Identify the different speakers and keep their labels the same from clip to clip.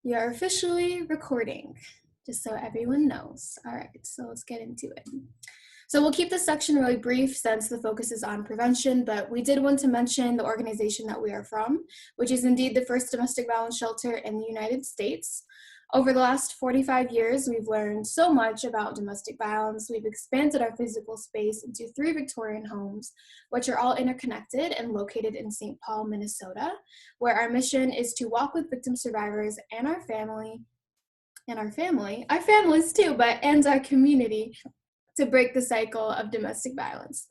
Speaker 1: We are officially recording, just so everyone knows. All right, so let's get into it. So we'll keep this section really brief since the focus is on prevention, but we did want to mention the organization that we are from, which is indeed the first domestic violence shelter in the United States. Over the last 45 years, we've learned so much about domestic violence. We've expanded our physical space into 3 Victorian homes, which are all interconnected and located in St. Paul, Minnesota, where our mission is to walk with victim survivors and our families too, and our community to break the cycle of domestic violence.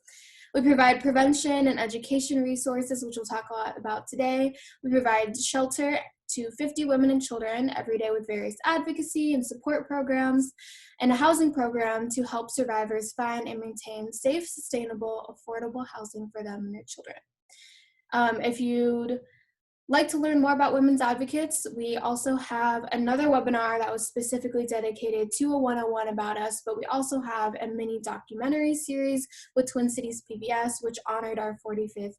Speaker 1: We provide prevention and education resources, which we'll talk a lot about today. We provide shelter to 50 women and children every day with various advocacy and support programs, and a housing program to help survivors find and maintain safe, sustainable, affordable housing for them and their children. If you'd like to learn more about women's advocates, we also have another webinar that was specifically dedicated to a 101 about us, but we also have a mini documentary series with Twin Cities PBS, which honored our 45th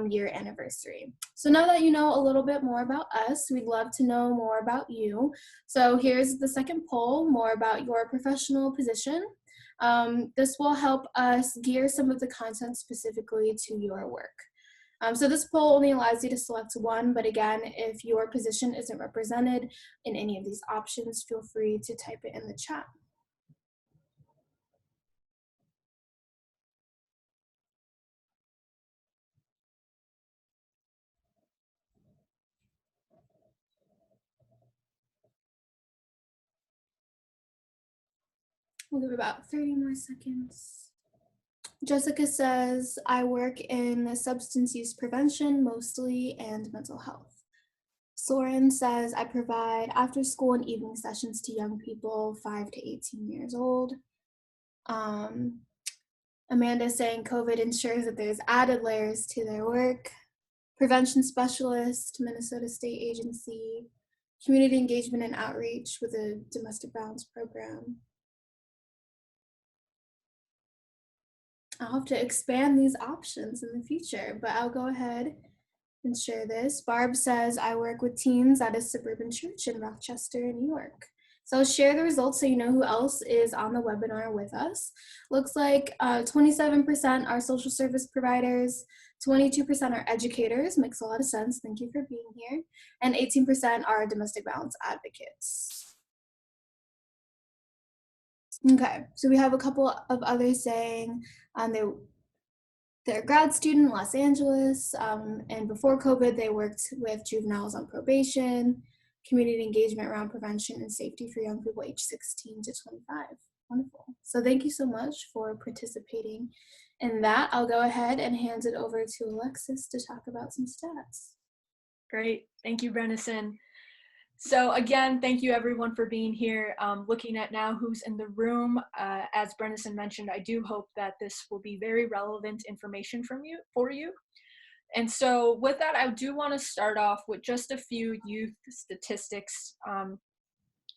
Speaker 1: year anniversary. So now that you know a little bit more about us, we'd love to know more about you. So here's the second poll, more about your professional position. This will help us gear some of the content specifically to your work. So this poll only allows you to select one, but again, if your position isn't represented in any of these options, feel free to type it in the chat. We'll give it about 30 more seconds. Jessica says, I work in substance use prevention mostly and mental health. Soren says, I provide after school and evening sessions to young people 5 to 18 years old. Amanda saying COVID ensures that there's added layers to their work. Prevention specialist, Minnesota State Agency, community engagement and outreach with a domestic violence program. I'll have to expand these options in the future, but I'll go ahead and share this. Barb says, I work with teens at a suburban church in Rochester, New York. So I'll share the results so you know who else is on the webinar with us. Looks like 27% are social service providers, 22% are educators, makes a lot of sense, thank you for being here, and 18% are domestic violence advocates. Okay, so we have a couple of others saying they're a grad student in Los Angeles, and before COVID, they worked with juveniles on probation, community engagement around prevention and safety for young people aged 16 to 25. Wonderful. So thank you so much for participating in that. I'll go ahead and hand it over to Alexis to talk about some stats.
Speaker 2: Great. Thank you, Brenisen. So again, thank you everyone for being here. Looking at now who's in the room, as Brenisen mentioned, I do hope that this will be very relevant information for you. And so with that, I do want to start off with just a few youth statistics,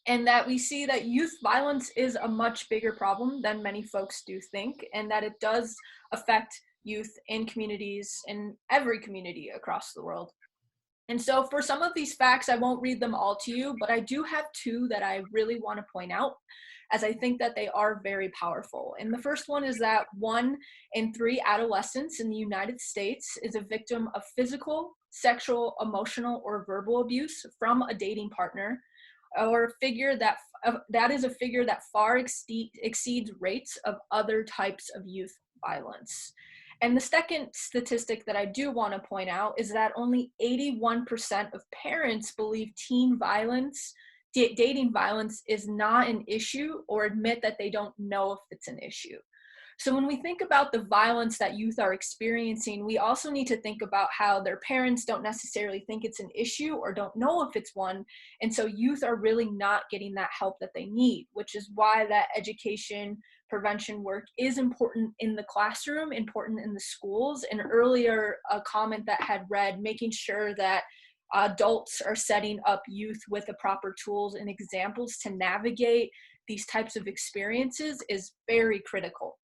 Speaker 2: and that we see that youth violence is a much bigger problem than many folks do think, and that it does affect youth in communities, in every community across the world. And so for some of these facts, I won't read them all to you, but I do have 2 that I really want to point out, as I think that they are very powerful. And the first one is that 1 in 3 adolescents in the United States is a victim of physical, sexual, emotional, or verbal abuse from a dating partner, or a figure that is a figure that far exceeds rates of other types of youth violence. And the second statistic that I do want to point out is that only 81% of parents believe teen violence, dating violence is not an issue, or admit that they don't know if it's an issue. So when we think about the violence that youth are experiencing, we also need to think about how their parents don't necessarily think it's an issue or don't know if it's one. And so youth are really not getting that help that they need, which is why that education prevention work is important in the classroom, important in the schools. And earlier, a comment that had read, making sure that adults are setting up youth with the proper tools and examples to navigate these types of experiences is very critical.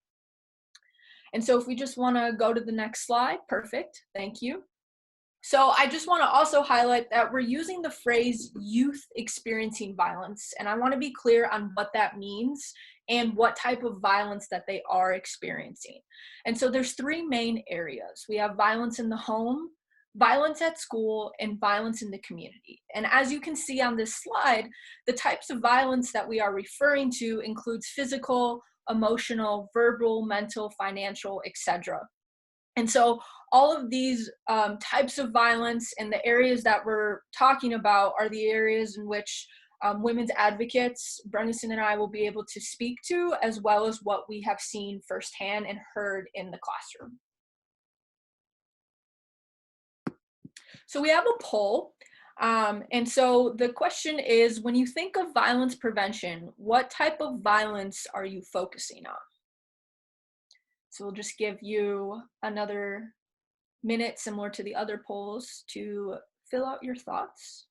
Speaker 2: And so if we just want to go to the next slide, perfect, thank you. So I just want to also highlight that we're using the phrase youth experiencing violence, and I want to be clear on what that means and what type of violence that they are experiencing. And so there's three main areas. We have violence in the home, violence at school, and violence in the community. And as you can see on this slide, the types of violence that we are referring to includes physical, emotional, verbal, mental, financial, etc. And so all of these types of violence and the areas that we're talking about are the areas in which women's advocates, Brenisen and I, will be able to speak to, as well as what we have seen firsthand and heard in the classroom. So we have a poll. And so the question is, when you think of violence prevention, what type of violence are you focusing on? So we'll just give you another minute, similar to the other polls, to fill out your thoughts.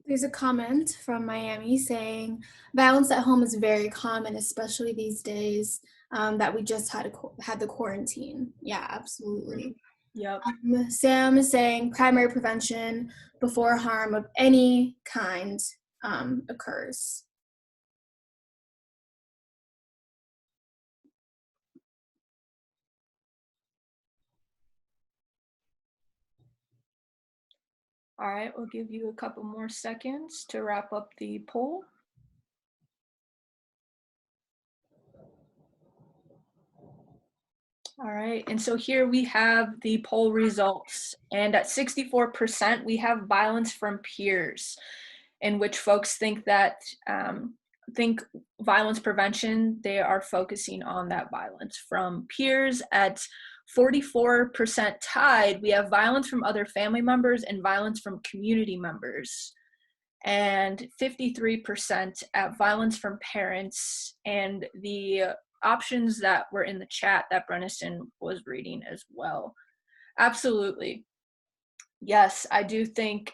Speaker 1: There's a comment from Miami saying, violence at home is very common, especially these days that we just had the quarantine. Yeah, absolutely.
Speaker 2: Yep.
Speaker 1: Sam is saying primary prevention before harm of any kind occurs.
Speaker 2: All right, we'll give you a couple more seconds to wrap up the poll. All right, and so here we have the poll results, and at 64%, we have violence from peers, in which folks think that think violence prevention, they are focusing on that violence from peers. At 44% tied, we have violence from other family members and violence from community members, and 53% at violence from parents, and the options that were in the chat that Brenisen was reading as well. Absolutely. Yes, I do think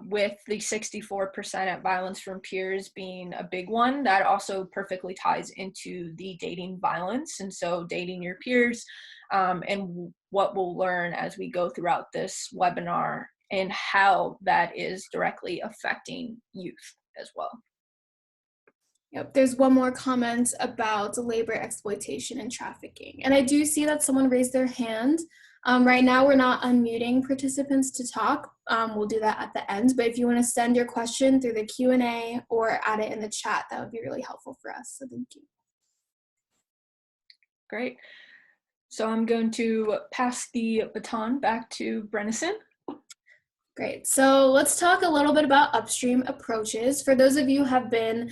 Speaker 2: with the 64% at violence from peers being a big one, that also perfectly ties into the dating violence. And so dating your peers and what we'll learn as we go throughout this webinar and how that is directly affecting youth as well.
Speaker 1: Yep, there's one more comment about labor exploitation and trafficking. And I do see that someone raised their hand. Right now, we're not unmuting participants to talk. We'll do that at the end. But if you want to send your question through the Q&A or add it in the chat, that would be really helpful for us. So thank you.
Speaker 2: Great. So I'm going to pass the baton back to Brenisen.
Speaker 1: Great. So let's talk a little bit about upstream approaches. For those of you who have been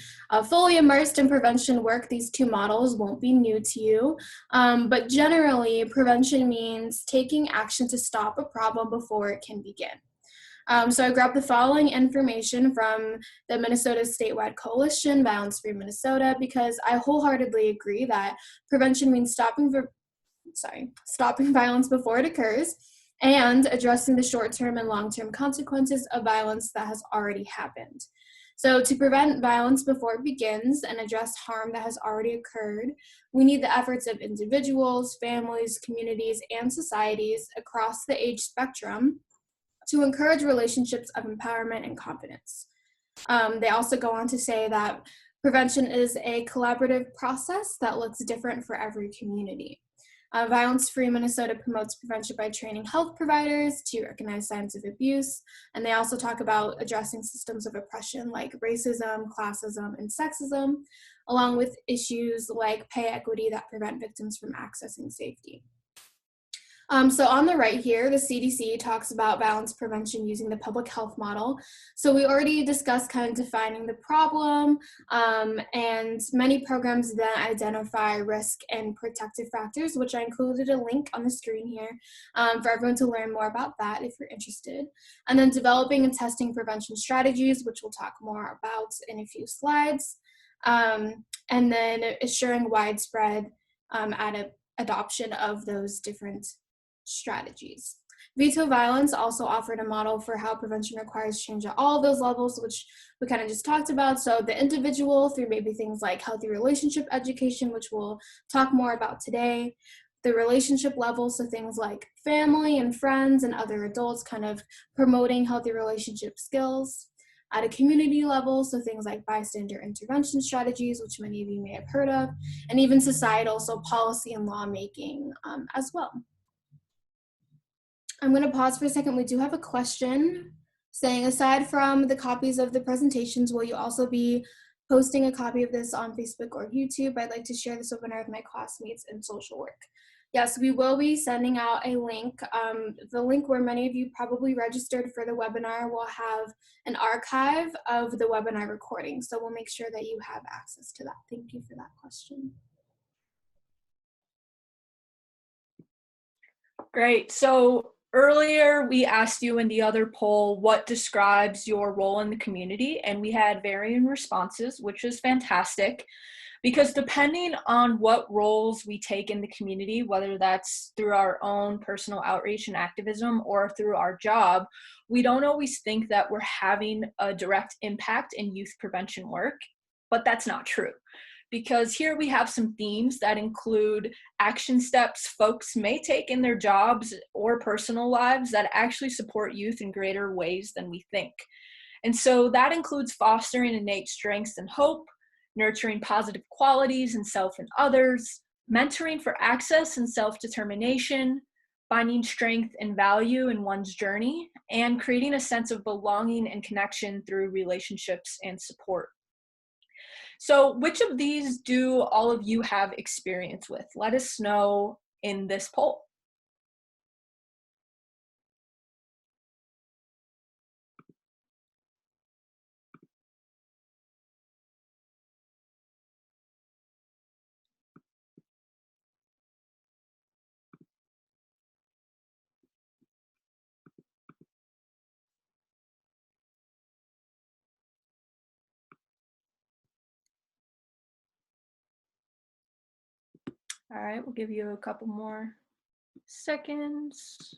Speaker 1: fully immersed in prevention work, these two models won't be new to you. But generally, prevention means taking action to stop a problem before it can begin. So I grabbed the following information from the Minnesota statewide coalition, Violence Free Minnesota, because I wholeheartedly agree that prevention means stopping violence before it occurs, and addressing the short-term and long-term consequences of violence that has already happened. So to prevent violence before it begins and address harm that has already occurred, we need the efforts of individuals, families, communities, and societies across the age spectrum to encourage relationships of empowerment and confidence. They also go on to say that prevention is a collaborative process that looks different for every community. Violence Free Minnesota promotes prevention by training health providers to recognize signs of abuse, and they also talk about addressing systems of oppression like racism, classism, and sexism, along with issues like pay equity that prevent victims from accessing safety. So on the right here, the CDC talks about violence prevention using the public health model. So we already discussed kind of defining the problem, and many programs then identify risk and protective factors, which I included a link on the screen here for everyone to learn more about that if you're interested. And then developing and testing prevention strategies, which we'll talk more about in a few slides. And then assuring widespread adoption of those different strategies. Veto violence also offered a model for how prevention requires change at all of those levels, which we kind of just talked about. So the individual through maybe things like healthy relationship education, which we'll talk more about today, the relationship level, so things like family and friends and other adults, kind of promoting healthy relationship skills. At a community level, so things like bystander intervention strategies, which many of you may have heard of, and even societal, so policy and lawmaking as well. I'm going to pause for a second. We do have a question saying, aside from the copies of the presentations, will you also be posting a copy of this on Facebook or YouTube? I'd like to share this webinar with my classmates in social work. Yes, we will be sending out a link. The link where many of you probably registered for the webinar will have an archive of the webinar recording. So we'll make sure that you have access to that. Thank you for that question.
Speaker 2: Great. So earlier we asked you in the other poll what describes your role in the community, and we had varying responses, which is fantastic. Because depending on what roles we take in the community, whether that's through our own personal outreach and activism or through our job, we don't always think that we're having a direct impact in youth prevention work, but that's not true. Because here we have some themes that include action steps folks may take in their jobs or personal lives that actually support youth in greater ways than we think. And so that includes fostering innate strengths and hope, nurturing positive qualities in self and others, mentoring for access and self-determination, finding strength and value in one's journey, and creating a sense of belonging and connection through relationships and support. So which of these do all of you have experience with? Let us know in this poll. All right, we'll give you a couple more seconds.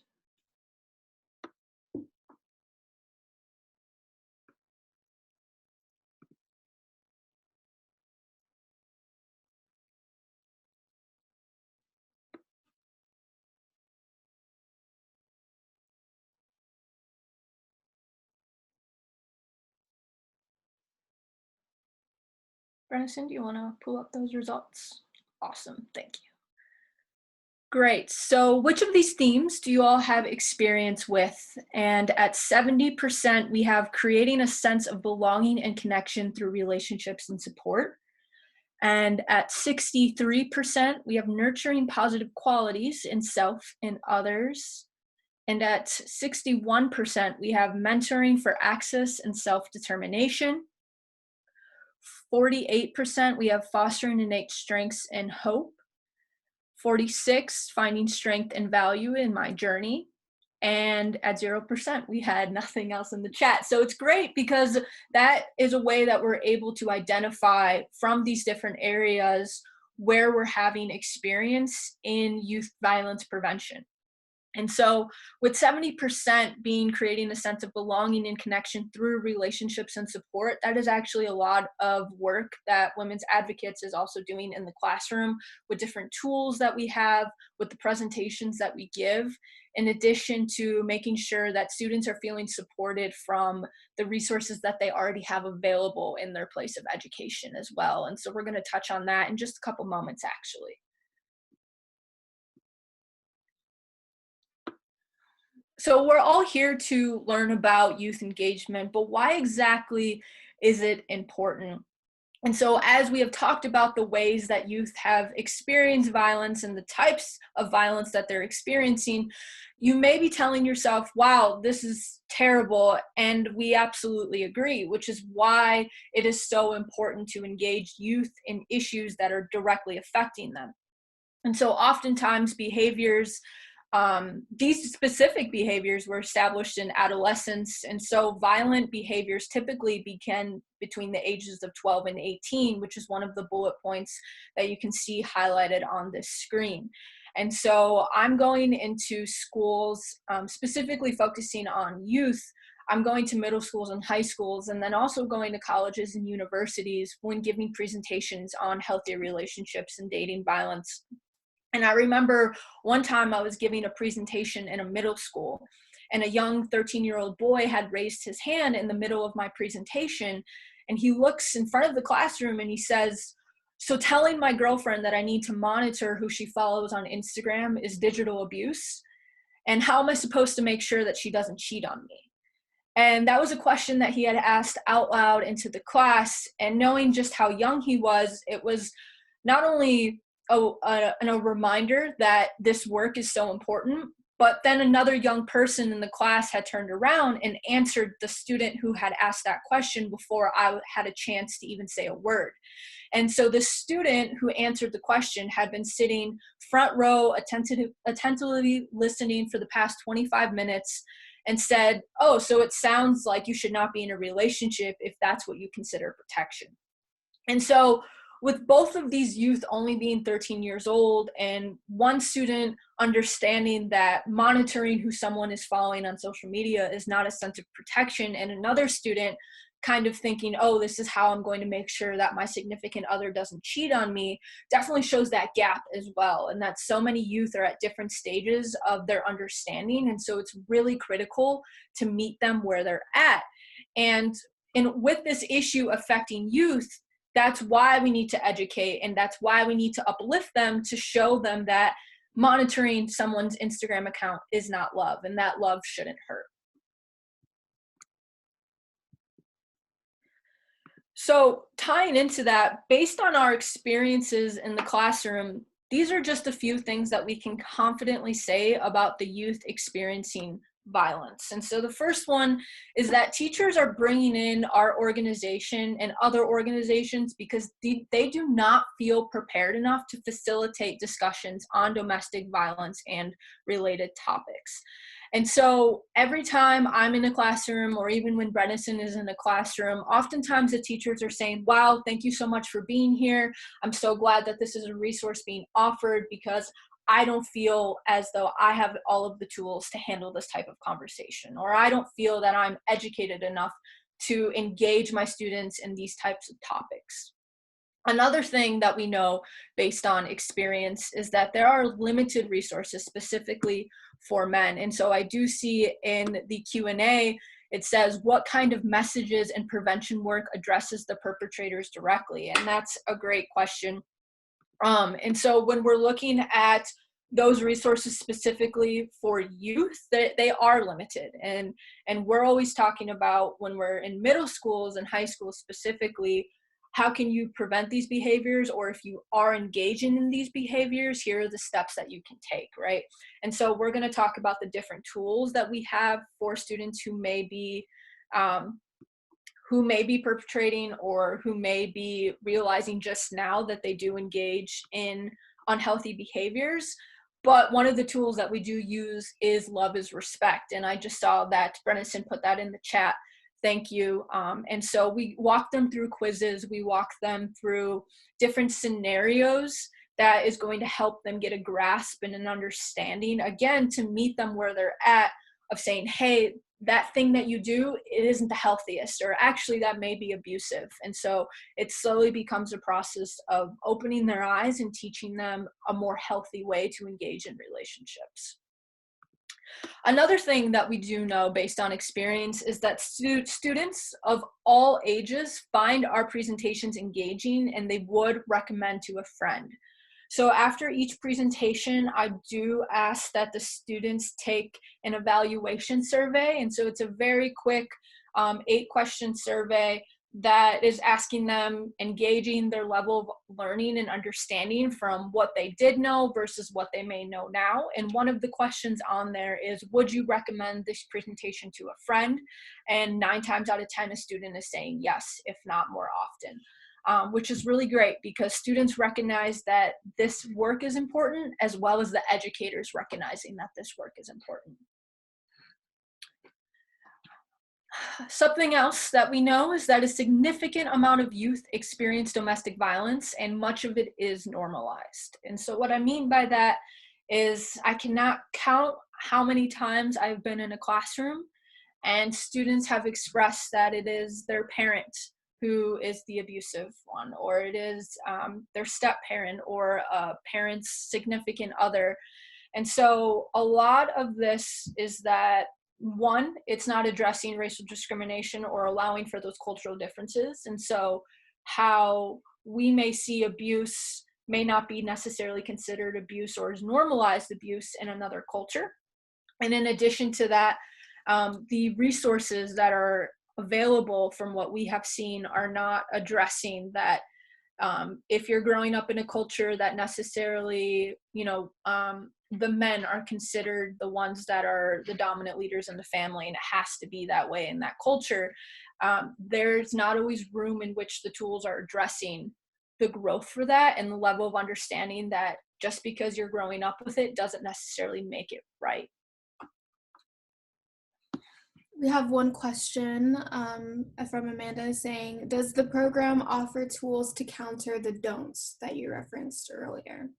Speaker 2: Brenisen, do you want to pull up those results? Awesome, thank you. Great, so which of these themes do you all have experience with? And at 70%, we have creating a sense of belonging and connection through relationships and support. And at 63%, we have nurturing positive qualities in self and others. And at 61%, we have mentoring for access and self-determination. 48%, we have fostering innate strengths and hope. 46, finding strength and value in my journey. And at 0%, we had nothing else in the chat. So it's great because that is a way that we're able to identify from these different areas where we're having experience in youth violence prevention. And so with 70% being creating a sense of belonging and connection through relationships and support, that is actually a lot of work that Women's Advocates is also doing in the classroom with different tools that we have, with the presentations that we give, in addition to making sure that students are feeling supported from the resources that they already have available in their place of education as well. And so we're going to touch on that in just a couple moments, actually. So we're all here to learn about youth engagement, but why exactly is it important? And so as we have talked about the ways that youth have experienced violence and the types of violence that they're experiencing, you may be telling yourself, wow, this is terrible. And we absolutely agree, which is why it is so important to engage youth in issues that are directly affecting them. And so oftentimes behaviors, these specific behaviors were established in adolescence, and so violent behaviors typically begin between the ages of 12 and 18, which is one of the bullet points that you can see highlighted on this screen. And so I'm going into schools, specifically focusing on youth. I'm going to middle schools and high schools, and then also going to colleges and universities when giving presentations on healthy relationships and dating violence. And I remember one time I was giving a presentation in a middle school, and a young 13-year-old boy had raised his hand in the middle of my presentation, and he looks in front of the classroom and he says, "So telling my girlfriend that I need to monitor who she follows on Instagram is digital abuse? And how am I supposed to make sure that she doesn't cheat on me?" And that was a question that he had asked out loud into the class. And knowing just how young he was, it was not only a reminder that this work is so important, but then another young person in the class had turned around and answered the student who had asked that question before I had a chance to even say a word. And so the student who answered the question had been sitting front row, attentively listening for the past 25 minutes, and said, "Oh, so it sounds like you should not be in a relationship if that's what you consider protection." And so with both of these youth only being 13 years old, and one student understanding that monitoring who someone is following on social media is not a sense of protection, and another student kind of thinking, "Oh, this is how I'm going to make sure that my significant other doesn't cheat on me," definitely shows that gap as well. And that so many youth are at different stages of their understanding. And so it's really critical to meet them where they're at. And with this issue affecting youth, that's why we need to educate, and that's why we need to uplift them to show them that monitoring someone's Instagram account is not love, and that love shouldn't hurt. So tying into that, based on our experiences in the classroom, these are just a few things that we can confidently say about the youth experiencing violence. And so the first one is that teachers are bringing in our organization and other organizations because they do not feel prepared enough to facilitate discussions on domestic violence and related topics. And so every time I'm in a classroom, or even when Brenisen is in a classroom, oftentimes the teachers are saying, "Wow, thank you so much for being here. I'm so glad that this is a resource being offered because I don't feel as though I have all of the tools to handle this type of conversation, or I don't feel that I'm educated enough to engage my students in these types of topics." Another thing that we know based on experience is that there are limited resources specifically for men. And so I do see in the Q&A, it says, "What kind of messages and prevention work addresses the perpetrators directly?" And that's a great question. And so when we're looking at those resources specifically for youth, they are limited. And we're always talking about, when we're in middle schools and high schools specifically, how can you prevent these behaviors? Or if you are engaging in these behaviors, here are the steps that you can take, right? And so we're going to talk about the different tools that we have for students um, who may be perpetrating, or who may be realizing just now that they do engage in unhealthy behaviors. But one of the tools that we do use is love is respect. And I just saw that Brenisen put that in the chat. Thank you. And so we walk them through quizzes. We walk them through different scenarios that is going to help them get a grasp and an understanding, again, to meet them where they're at, of saying, "Hey, that thing that you do, it isn't the healthiest," or "Actually, that may be abusive." And so it slowly becomes a process of opening their eyes and teaching them a more healthy way to engage in relationships. Another thing that we do know based on experience is that students of all ages find our presentations engaging, and they would recommend to a friend. So after each presentation, I do ask that the students take an evaluation survey. And so it's a very quick 8-question survey that is asking them, engaging their level of learning and understanding from what they did know versus what they may know now. And one of the questions on there is, "Would you recommend this presentation to a friend?" And 9 times out of 10, a student is saying yes, if not more often. Which is really great, because students recognize that this work is important, as well as the educators recognizing that this work is important. Something else that we know is that a significant amount of youth experience domestic violence, and much of it is normalized. And so what I mean by that is, I cannot count how many times I've been in a classroom and students have expressed that it is their parent who is the abusive one, or it is their step parent or a parent's significant other. And so a lot of this is that, one, it's not addressing racial discrimination or allowing for those cultural differences. And so how we may see abuse may not be necessarily considered abuse or is normalized abuse in another culture. And in addition to that, the resources that are available from what we have seen are not addressing that. If you're growing up in a culture that necessarily, the men are considered the ones that are the dominant leaders in the family, and it has to be that way in that culture, there's not always room in which the tools are addressing the growth for that and the level of understanding that just because you're growing up with it doesn't necessarily make it right.
Speaker 1: We have one question from Amanda saying, does the program offer tools to counter the don'ts that you referenced earlier?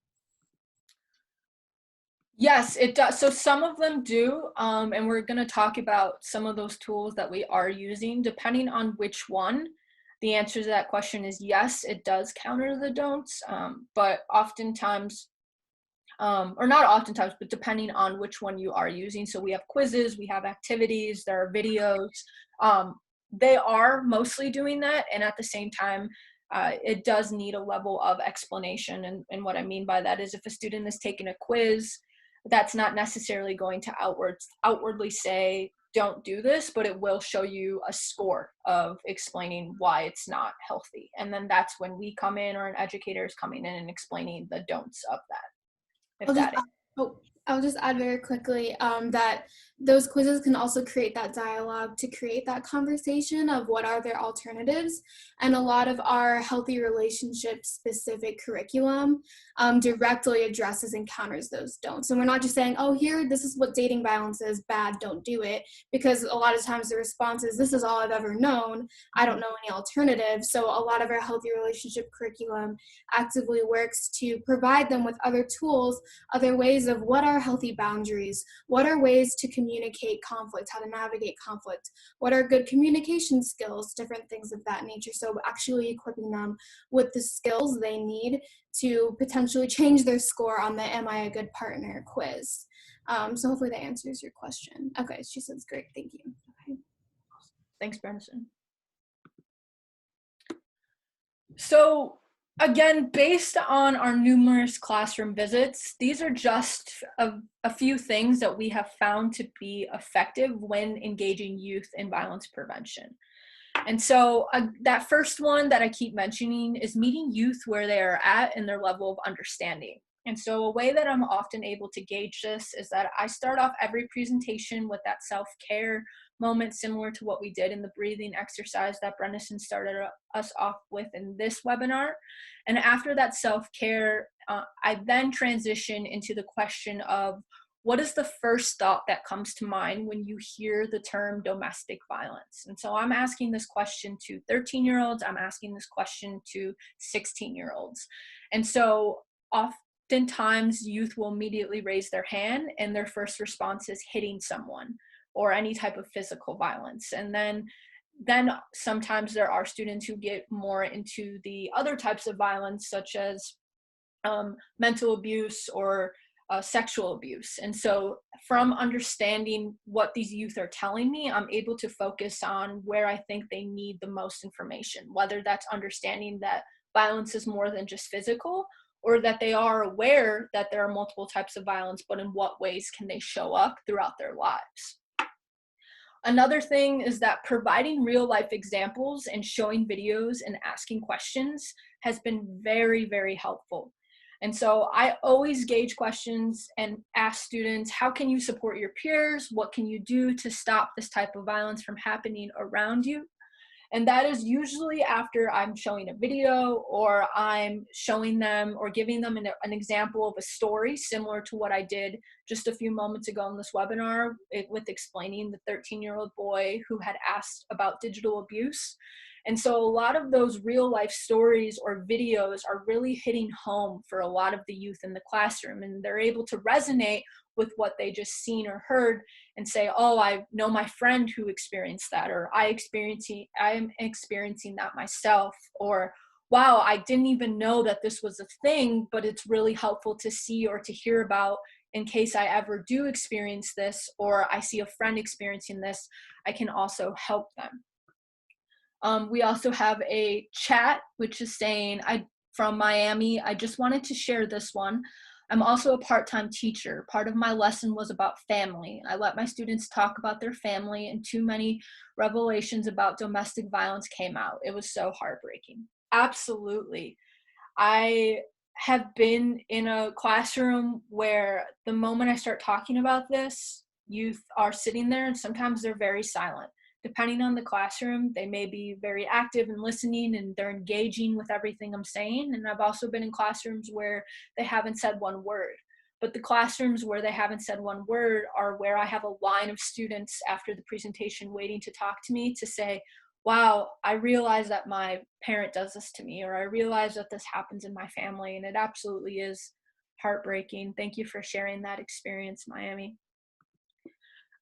Speaker 2: Yes, it does. So some of them do, and we're going to talk about some of those tools that we are using. Depending on which one, the answer to that question is yes, it does counter the don'ts, but oftentimes, or not oftentimes, but depending on which one you are using. So we have quizzes, we have activities, there are videos. They are mostly doing that, and at the same time, it does need a level of explanation. And what I mean by that is if a student is taking a quiz, that's not necessarily going to outwardly say, don't do this, but it will show you a score of explaining why it's not healthy. And then that's when we come in, or an educator is coming in and explaining the don'ts of that.
Speaker 1: I'll just add very quickly that those quizzes can also create that dialogue to create that conversation of what are their alternatives. And a lot of our healthy relationship specific curriculum directly addresses and counters those don'ts. And we're not just saying, oh, here, this is what dating violence is, bad, don't do it. Because a lot of times the response is, this is all I've ever known. I don't know any alternatives. So a lot of our healthy relationship curriculum actively works to provide them with other tools, other ways of what are healthy boundaries, what are ways to communicate conflict, how to navigate conflict, what are good communication skills, different things of that nature. So actually equipping them with the skills they need to potentially change their score on the Am I a Good Partner quiz. So hopefully that answers your question. Okay, she says, great, thank you. Okay.
Speaker 2: Thanks, Brenisen. So again, based on our numerous classroom visits, these are just a few things that we have found to be effective when engaging youth in violence prevention. And so that first one that I keep mentioning is meeting youth where they are at and their level of understanding. And so a way that I'm often able to gauge this is that I start off every presentation with that self-care moment, similar to what we did in the breathing exercise that Brenisen started us off with in this webinar. And after that self-care, I then transition into the question of, what is the first thought that comes to mind when you hear the term domestic violence? And so I'm asking this question to 13-year-olds, I'm asking this question to 16-year-olds. And so oftentimes youth will immediately raise their hand and their first response is hitting someone or any type of physical violence. And then sometimes there are students who get more into the other types of violence, such as mental abuse or sexual abuse. And so from understanding what these youth are telling me, I'm able to focus on where I think they need the most information, whether that's understanding that violence is more than just physical, or that they are aware that there are multiple types of violence, but in what ways can they show up throughout their lives. Another thing is that providing real life examples and showing videos and asking questions has been very, very helpful. And so I always gauge questions and ask students, how can you support your peers? What can you do to stop this type of violence from happening around you? And that is usually after I'm showing a video or I'm showing them or giving them an example of a story similar to what I did just a few moments ago in this webinar with explaining the 13-year-old boy who had asked about digital abuse. And so a lot of those real life stories or videos are really hitting home for a lot of the youth in the classroom, and they're able to resonate with what they just seen or heard and say, oh, I know my friend who experienced that, or I am experiencing that myself, or wow, I didn't even know that this was a thing, but it's really helpful to see or to hear about in case I ever do experience this, or I see a friend experiencing this, I can also help them. We also have a chat, which is saying, from Miami, I just wanted to share this one. I'm also a part-time teacher. Part of my lesson was about family. I let my students talk about their family, and too many revelations about domestic violence came out. It was so heartbreaking. Absolutely. I have been in a classroom where the moment I start talking about this, youth are sitting there and sometimes they're very silent. Depending on the classroom, they may be very active and listening and they're engaging with everything I'm saying. And I've also been in classrooms where they haven't said one word. But the classrooms where they haven't said one word are where I have a line of students after the presentation waiting to talk to me to say, wow, I realize that my parent does this to me, or I realize that this happens in my family, and it absolutely is heartbreaking. Thank you for sharing that experience, Miami.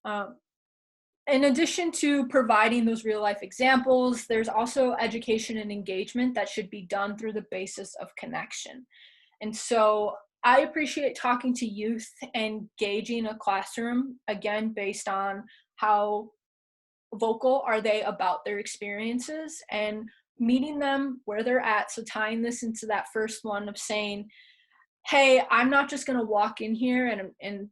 Speaker 2: In addition to providing those real life examples, there's also education and engagement that should be done through the basis of connection. And so I appreciate talking to youth and gauging a classroom, again, based on how vocal are they about their experiences and meeting them where they're at. So tying this into that first one of saying, hey, I'm not just going to walk in here and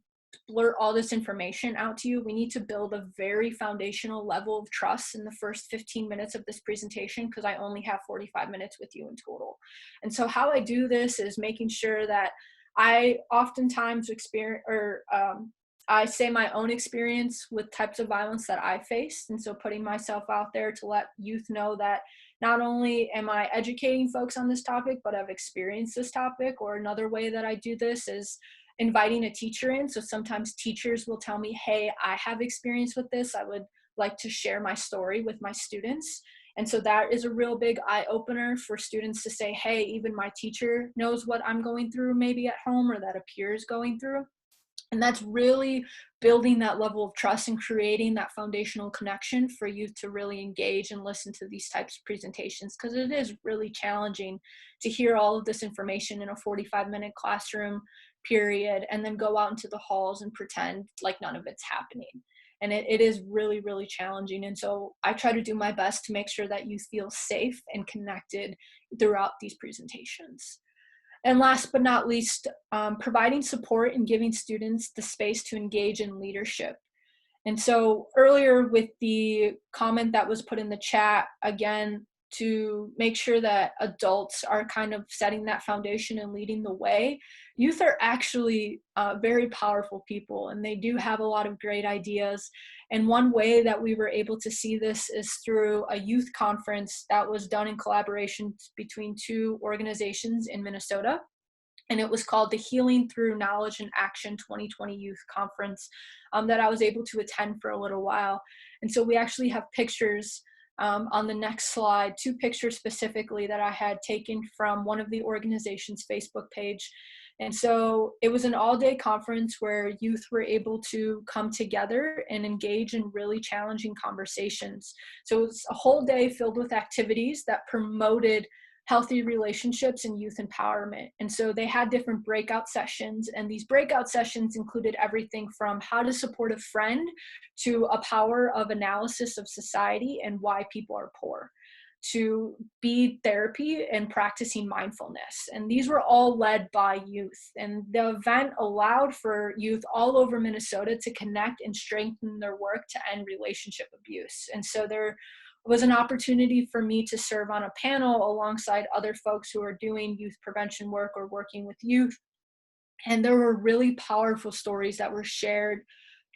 Speaker 2: blurt all this information out to you. We need to build a very foundational level of trust in the first 15 minutes of this presentation because I only have 45 minutes with you in total. And so how I do this is making sure that I oftentimes I say my own experience with types of violence that I faced. And so putting myself out there to let youth know that not only am I educating folks on this topic, but I've experienced this topic. Or another way that I do this is inviting a teacher in. So sometimes teachers will tell me, hey, I have experience with this. I would like to share my story with my students. And so that is a real big eye opener for students to say, hey, even my teacher knows what I'm going through maybe at home or that a peer is going through. And that's really building that level of trust and creating that foundational connection for youth to really engage and listen to these types of presentations, because it is really challenging to hear all of this information in a 45-minute classroom period and then go out into the halls and pretend like none of it's happening. And it is really, really challenging. And so I try to do my best to make sure that youth feel safe and connected throughout these presentations. And last but not least, providing support and giving students the space to engage in leadership. And so earlier with the comment that was put in the chat, again, to make sure that adults are kind of setting that foundation and leading the way, youth are actually very powerful people, and they do have a lot of great ideas. And one way that we were able to see this is through a youth conference that was done in collaboration between two organizations in Minnesota. And it was called the Healing Through Knowledge and Action 2020 Youth Conference that I was able to attend for a little while. And so we actually have pictures on the next slide, two pictures specifically that I had taken from one of the organization's Facebook page. And so it was an all-day conference where youth were able to come together and engage in really challenging conversations. So it was a whole day filled with activities that promoted healthy relationships and youth empowerment. And so they had different breakout sessions, and these breakout sessions included everything from how to support a friend to a power of analysis of society and why people are poor, to bead therapy and practicing mindfulness. And these were all led by youth. And the event allowed for youth all over Minnesota to connect and strengthen their work to end relationship abuse. And so there was an opportunity for me to serve on a panel alongside other folks who are doing youth prevention work or working with youth. And there were really powerful stories that were shared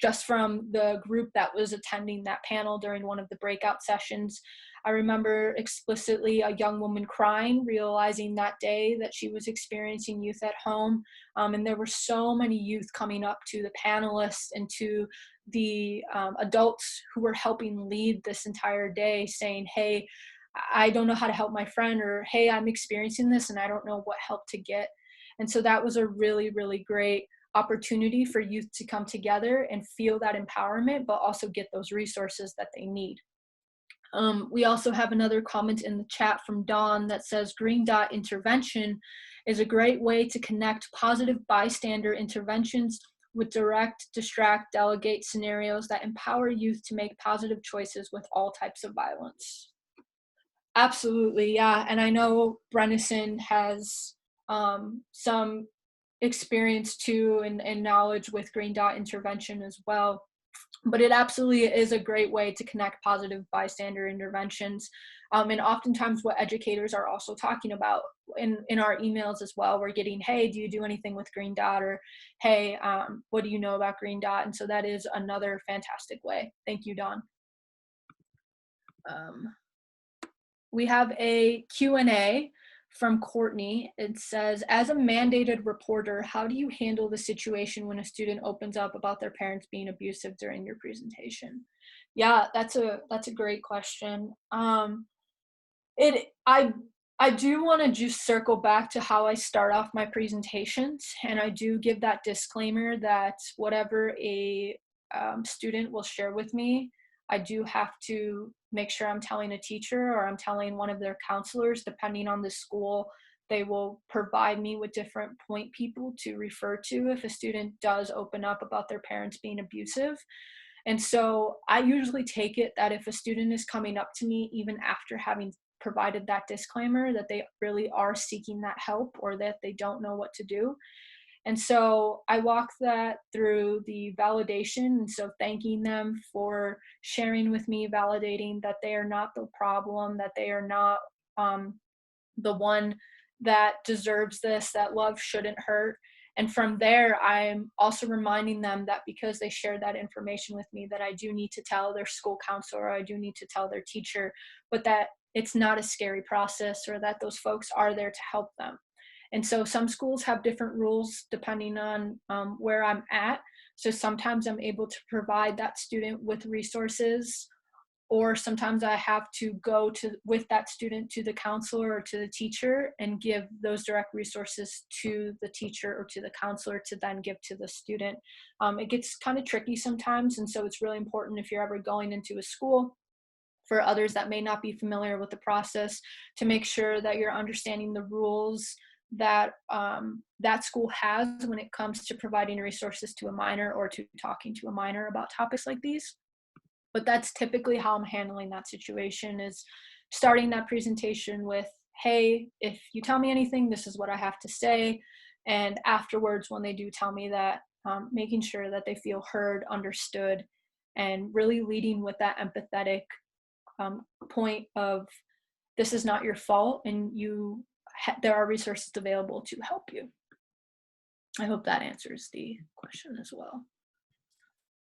Speaker 2: just from the group that was attending that panel during one of the breakout sessions. I remember explicitly a young woman crying, realizing that day that she was experiencing youth at home. And there were so many youth coming up to the panelists and to the adults who were helping lead this entire day saying, hey, I don't know how to help my friend, or hey, I'm experiencing this and I don't know what help to get. And so that was a really, really great opportunity for youth to come together and feel that empowerment, but also get those resources that they need. We also have another comment in the chat from Dawn that says green dot intervention is a great way to connect positive bystander interventions with direct, distract, delegate scenarios that empower youth to make positive choices with all types of violence. Absolutely, yeah. And I know Brenisen has some experience too and knowledge with green dot intervention as well. But it absolutely is a great way to connect positive bystander interventions. And oftentimes what educators are also talking about in our emails as well, we're getting, hey, do you do anything with green dot? Or, hey, what do you know about green dot? And so that is another fantastic way. Thank you, Dawn. We have a Q&A from Courtney. It says, as a mandated reporter, how do you handle the situation when a student opens up about their parents being abusive during your presentation? Yeah, that's a great question. I do want to just circle back to how I start off my presentations, and I do give that disclaimer that whatever a student will share with me, I do have to make sure I'm telling a teacher or I'm telling one of their counselors, depending on the school. They will provide me with different point people to refer to if a student does open up about their parents being abusive. And so I usually take it that if a student is coming up to me, even after having provided that disclaimer, that they really are seeking that help or that they don't know what to do. And so I walk that through the validation. And so thanking them for sharing with me, validating that they are not the problem, that they are not the one that deserves this, that love shouldn't hurt. And from there, I'm also reminding them that because they shared that information with me, that I do need to tell their school counselor, or I do need to tell their teacher, but that it's not a scary process, or that those folks are there to help them. And so some schools have different rules depending on where I'm at. So sometimes I'm able to provide that student with resources, or sometimes I have to go with that student to the counselor or to the teacher and give those direct resources to the teacher or to the counselor to then give to the student. It gets kind of tricky sometimes, and so it's really important if you're ever going into a school, for others that may not be familiar with the process, to make sure that you're understanding the rules that that school has when it comes to providing resources to a minor or to talking to a minor about topics like these. But that's typically how I'm handling that situation, is starting that presentation with, hey, if you tell me anything, this is what I have to say. And afterwards, when they do tell me that, making sure that they feel heard, understood, and really leading with that empathetic point of, this is not your fault, and there are resources available to help you. I hope that answers the question as well.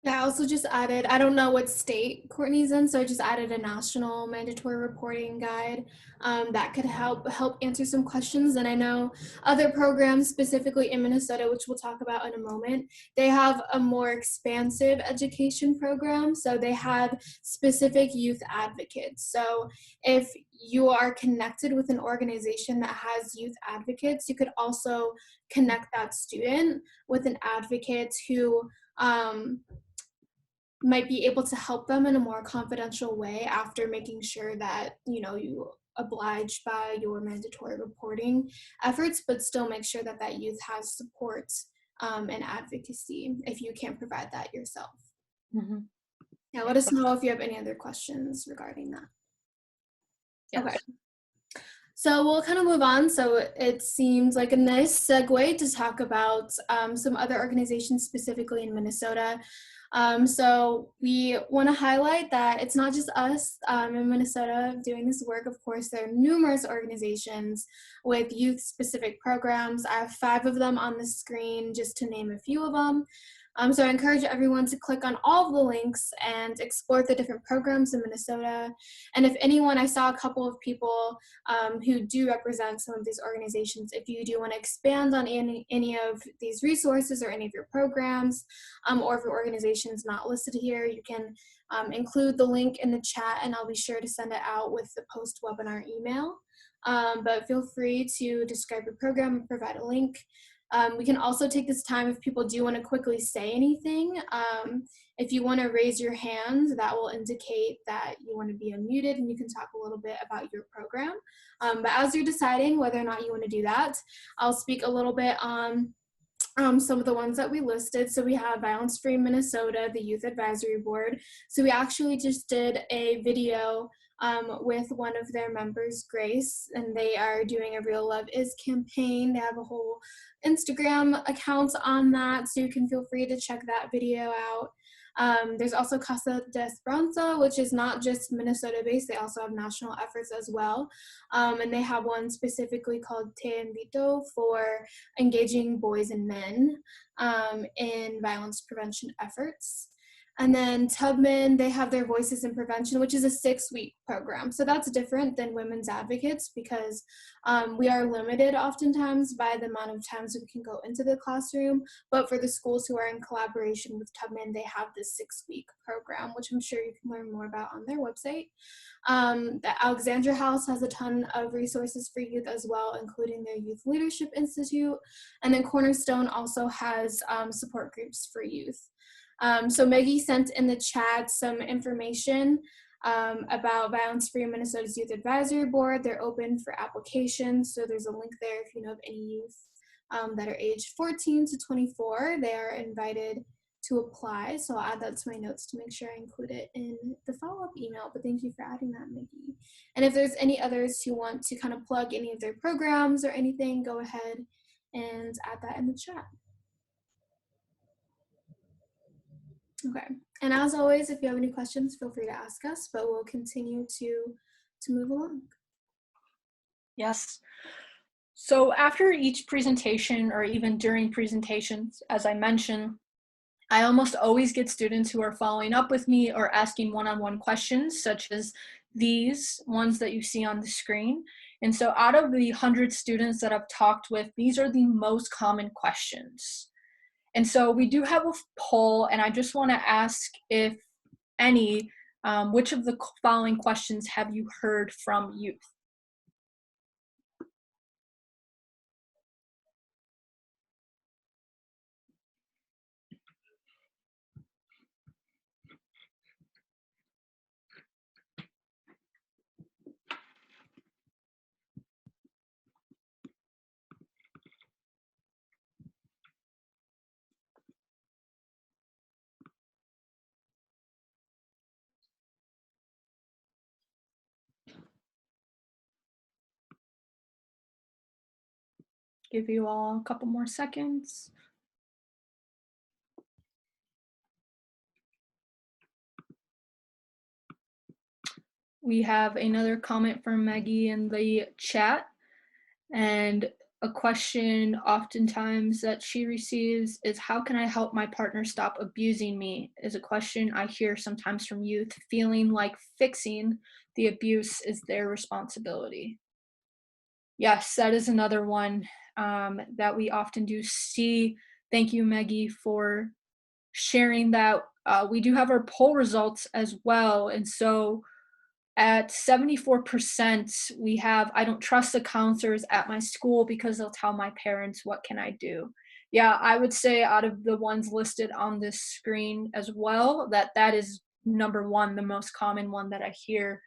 Speaker 1: Yeah, I also just added, I don't know what state Courtney's in, so I just added a national mandatory reporting guide that could help answer some questions. And I know other programs, specifically in Minnesota, which we'll talk about in a moment, they have a more expansive education program. So they have specific youth advocates. So if you are connected with an organization that has youth advocates, you could also connect that student with an advocate who might be able to help them in a more confidential way after making sure that, you oblige by your mandatory reporting efforts, but still make sure that that youth has support and advocacy if you can't provide that yourself. Mm-hmm. Yeah, let us know if you have any other questions regarding that. Yes. Okay. So we'll kind of move on. So it seems like a nice segue to talk about some other organizations specifically in Minnesota. So we want to highlight that it's not just us in Minnesota doing this work. Of course, there are numerous organizations with youth-specific programs. I have 5 of them on the screen, just to name a few of them. So I encourage everyone to click on all of the links and explore the different programs in Minnesota. And if anyone, I saw a couple of people who do represent some of these organizations, if you do want to expand on any of these resources or any of your programs, or if your organization is not listed here, you can include the link in the chat, and I'll be sure to send it out with the post-webinar email. But feel free to describe your program and provide a link. We can also take this time if people do want to quickly say anything. If you want to raise your hand, that will indicate that you want to be unmuted and you can talk a little bit about your program. But as you're deciding whether or not you want to do that, I'll speak a little bit on some of the ones that we listed. So we have Violence Free Minnesota, the Youth Advisory Board. So we actually just did a video with one of their members, Grace, and they are doing a Real Love Is campaign. They have a whole Instagram account on that, so you can feel free to check that video out. There's also Casa de Esperanza, which is not just Minnesota-based, they also have national efforts as well. And they have one specifically called Te Invito for engaging boys and men in violence prevention efforts. And then Tubman, they have their Voices in Prevention, which is a 6-week program. So that's different than Women's Advocates because we are limited oftentimes by the amount of times we can go into the classroom. But for the schools who are in collaboration with Tubman, they have this 6-week program, which I'm sure you can learn more about on their website. The Alexandra House has a ton of resources for youth as well, including their Youth Leadership Institute. And then Cornerstone also has support groups for youth. So Maggie sent in the chat some information about Violence Free Minnesota's Youth Advisory Board. They're open for applications, so there's a link there if you know of any youth that are aged 14 to 24. They are invited to apply, so I'll add that to my notes to make sure I include it in the follow-up email, but thank you for adding that, Maggie. And if there's any others who want to kind of plug any of their programs or anything, go ahead and add that in the chat. Okay, and as always, if you have any questions, feel free to ask us, but we'll continue to move along.
Speaker 2: Yes. So after each presentation or even during presentations, as I mentioned, I almost always get students who are following up with me or asking one-on-one questions, such as these ones that you see on the screen. And so out of the 100 students that I've talked with, these are the most common questions. And so we do have a poll, and I just want to ask if any, which of the following questions have you heard from youth? Give you all a couple more seconds. We have another comment from Maggie in the chat, and a question oftentimes that she receives is, how can I help my partner stop abusing me? Is a question I hear sometimes from youth, feeling like fixing the abuse is their responsibility. Yes, that is another one that we often do see. Thank you, Maggie, for sharing that. We do have our poll results as well. And so at 74%, we have, I don't trust the counselors at my school because they'll tell my parents, what can I do? Yeah, I would say out of the ones listed on this screen as well, that is number one, the most common one that I hear,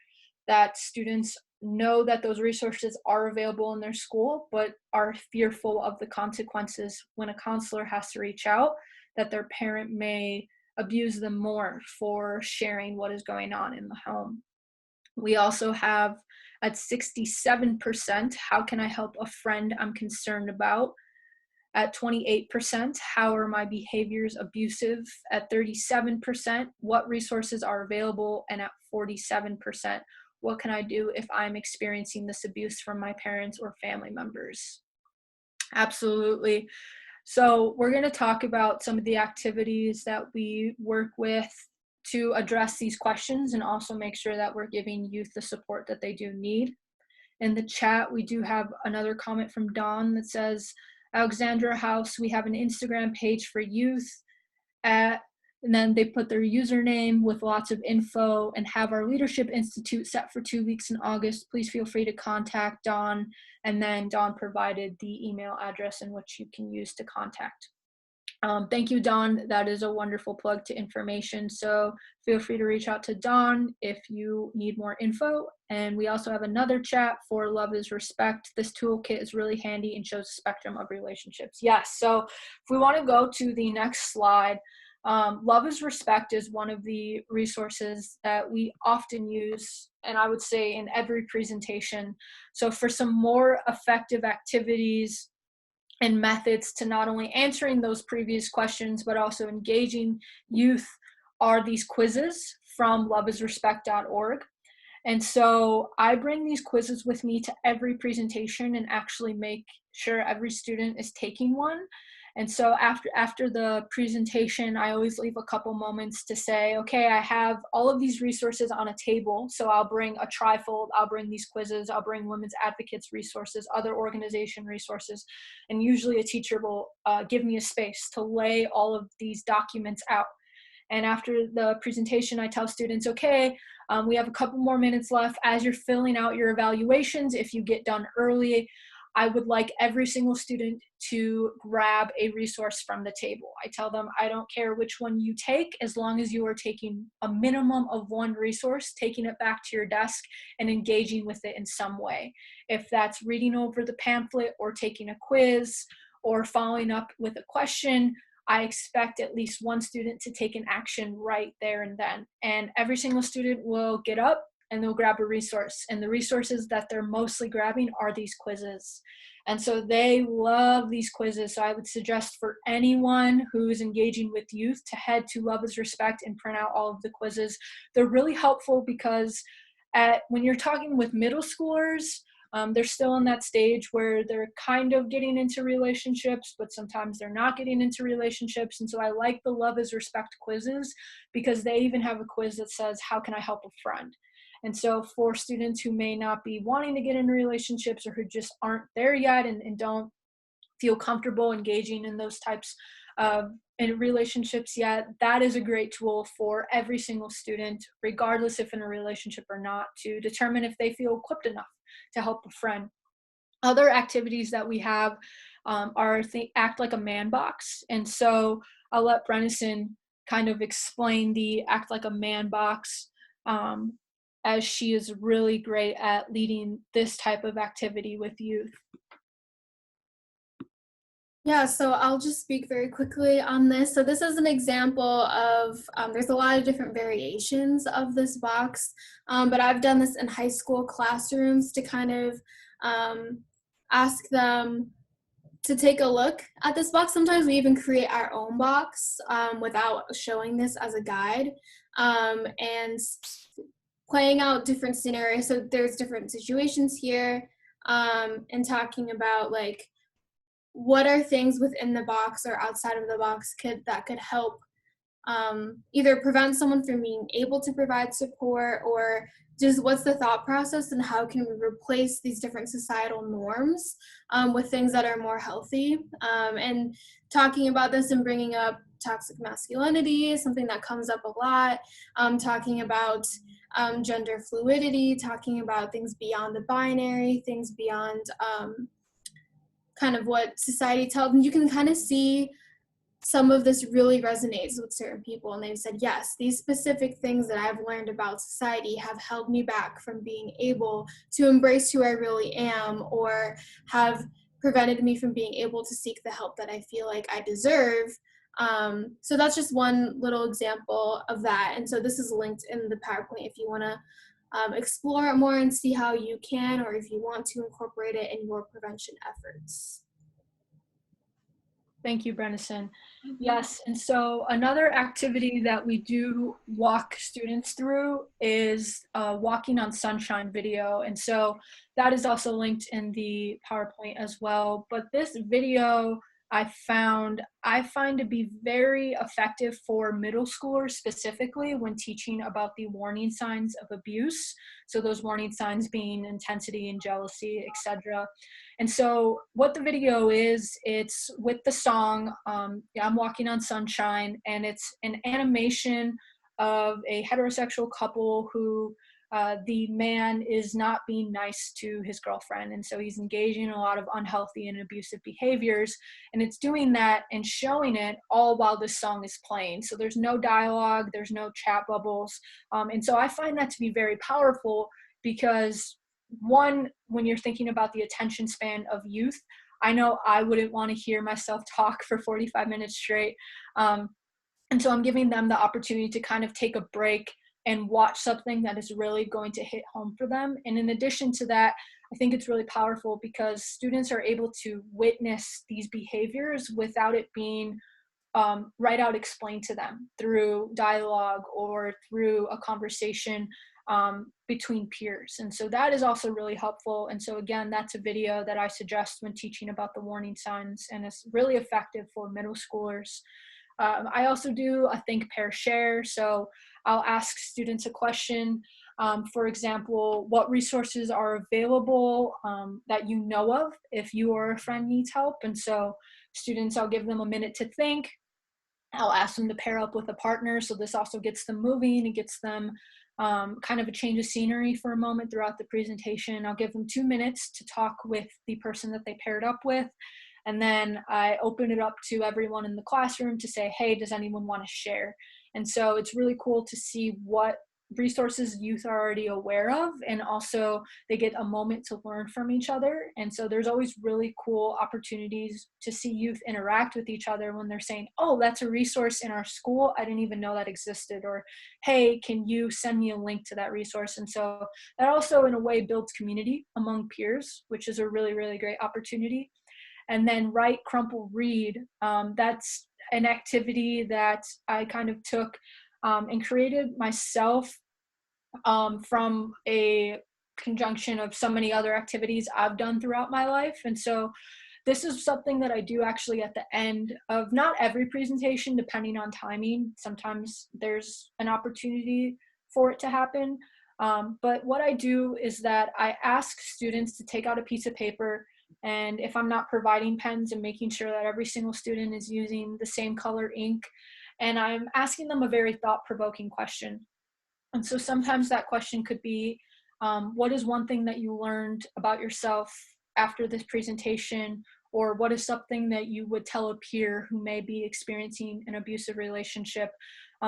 Speaker 2: that students know that those resources are available in their school, but are fearful of the consequences when a counselor has to reach out, that their parent may abuse them more for sharing what is going on in the home. We also have at 67%, how can I help a friend I'm concerned about? At 28%, how are my behaviors abusive? At 37%, what resources are available? And at 47%, what can I do if I'm experiencing this abuse from my parents or family members? Absolutely. So we're going to talk about some of the activities that we work with to address these questions and also make sure that we're giving youth the support that they do need. In the chat, we do have another comment from Dawn that says, Alexandra House, we have an Instagram page for youth at And then they put their username with lots of info and have our Leadership Institute set for 2 weeks in August. Please feel free to contact Dawn. And then Dawn provided the email address in which you can use to contact. Thank you, Dawn. That is a wonderful plug to information. So feel free to reach out to Dawn if you need more info. And we also have another chat for Love is Respect. This toolkit is really handy and shows a spectrum of relationships. Yes, so if we want to go to the next slide, Love is Respect is one of the resources that we often use, and I would say in every presentation. So for some more effective activities and methods to not only answering those previous questions, but also engaging youth are these quizzes from loveisrespect.org. And so I bring these quizzes with me to every presentation and actually make sure every student is taking one. And so after the presentation, I always leave a couple moments to say, okay, I have all of these resources on a table. So I'll bring a trifold, I'll bring these quizzes, I'll bring women's advocates resources, other organization resources. And usually a teacher will give me a space to lay all of these documents out. And after the presentation, I tell students, okay, we have a couple more minutes left. As you're filling out your evaluations, if you get done early, I would like every single student to grab a resource from the table. I tell them, I don't care which one you take, as long as you are taking a minimum of one resource, taking it back to your desk and engaging with it in some way. If that's reading over the pamphlet or taking a quiz or following up with a question, I expect at least one student to take an action right there and then. And every single student will get up and they'll grab a resource. And the resources that they're mostly grabbing are these quizzes. And so they love these quizzes. So I would suggest for anyone who is engaging with youth to head to Love is Respect and print out all of the quizzes. They're really helpful because when you're talking with middle schoolers, they're still in that stage where they're kind of getting into relationships, but sometimes they're not getting into relationships. And so I like the Love is Respect quizzes because they even have a quiz that says, how can I help a friend? And so for students who may not be wanting to get into relationships or who just aren't there yet and don't feel comfortable engaging in those types of in relationships yet, that is a great tool for every single student, regardless if in a relationship or not, to determine if they feel equipped enough to help a friend. Other activities that we have are Act Like a Man box. And so I'll let Brenisen kind of explain the Act Like a Man box, as she is really great at leading this type of activity with youth.
Speaker 1: Yeah, so I'll just speak very quickly on this. So this is an example of, there's a lot of different variations of this box, but I've done this in high school classrooms to kind of ask them to take a look at this box. Sometimes we even create our own box without showing this as a guide, and playing out different scenarios. So there's different situations here, and talking about like, what are things within the box or outside of the box that could help either prevent someone from being able to provide support, or just what's the thought process and how can we replace these different societal norms with things that are more healthy. And talking about this and bringing up toxic masculinity is something that comes up a lot. Talking about gender fluidity, talking about things beyond the binary, things beyond kind of what society tells them. You can kind of see some of this really resonates with certain people, and they've said, yes, these specific things that I've learned about society have held me back from being able to embrace who I really am, or have prevented me from being able to seek the help that I feel like I deserve. So that's just one little example of that. And so this is linked in the PowerPoint if you want to explore it more and see how you can, or if you want to incorporate it in your prevention efforts.
Speaker 2: Thank you, Brenisen. Yes, and so another activity that we do walk students through is walking on sunshine video. And so that is also linked in the PowerPoint as well. But this video I find to be very effective for middle schoolers specifically when teaching about the warning signs of abuse. So those warning signs being intensity and jealousy, etc. And so what the video is, it's with the song, I'm Walking on Sunshine, and it's an animation of a heterosexual couple who the man is not being nice to his girlfriend. And so he's engaging in a lot of unhealthy and abusive behaviors. And it's doing that and showing it all while this song is playing. So there's no dialogue, there's no chat bubbles. And so I find that to be very powerful because, one, when you're thinking about the attention span of youth, I know I wouldn't want to hear myself talk for 45 minutes straight. And so I'm giving them the opportunity to kind of take a break and watch something that is really going to hit home for them. And in addition to that, I think it's really powerful because students are able to witness these behaviors without it being right out explained to them through dialogue or through a conversation between peers. And so that is also really helpful. And so again, that's a video that I suggest when teaching about the warning signs, and it's really effective for middle schoolers. I also do a think, pair, share. So I'll ask students a question. For example, what resources are available that you know of if you or a friend needs help? And so students, I'll give them a minute to think. I'll ask them to pair up with a partner. So this also gets them moving. It gets them kind of a change of scenery for a moment throughout the presentation. I'll give them 2 minutes to talk with the person that they paired up with. And then I open it up to everyone in the classroom to say, hey, does anyone want to share? And so it's really cool to see what resources youth are already aware of, and also they get a moment to learn from each other. And so there's always really cool opportunities to see youth interact with each other when they're saying, oh, that's a resource in our school, I didn't even know that existed, or hey, can you send me a link to that resource? And so that also in a way builds community among peers, which is a really, really great opportunity. And then write, crumple, read. That's an activity that I kind of took and created myself from a conjunction of so many other activities I've done throughout my life. And so this is something that I do actually at the end of not every presentation, depending on timing. Sometimes there's an opportunity for it to happen. But what I do is that I ask students to take out a piece of paper, and if I'm not providing pens and making sure that every single student is using the same color ink, and I'm asking them a very thought-provoking question. And so sometimes that question could be, what is one thing that you learned about yourself after this presentation? Or what is something that you would tell a peer who may be experiencing an abusive relationship?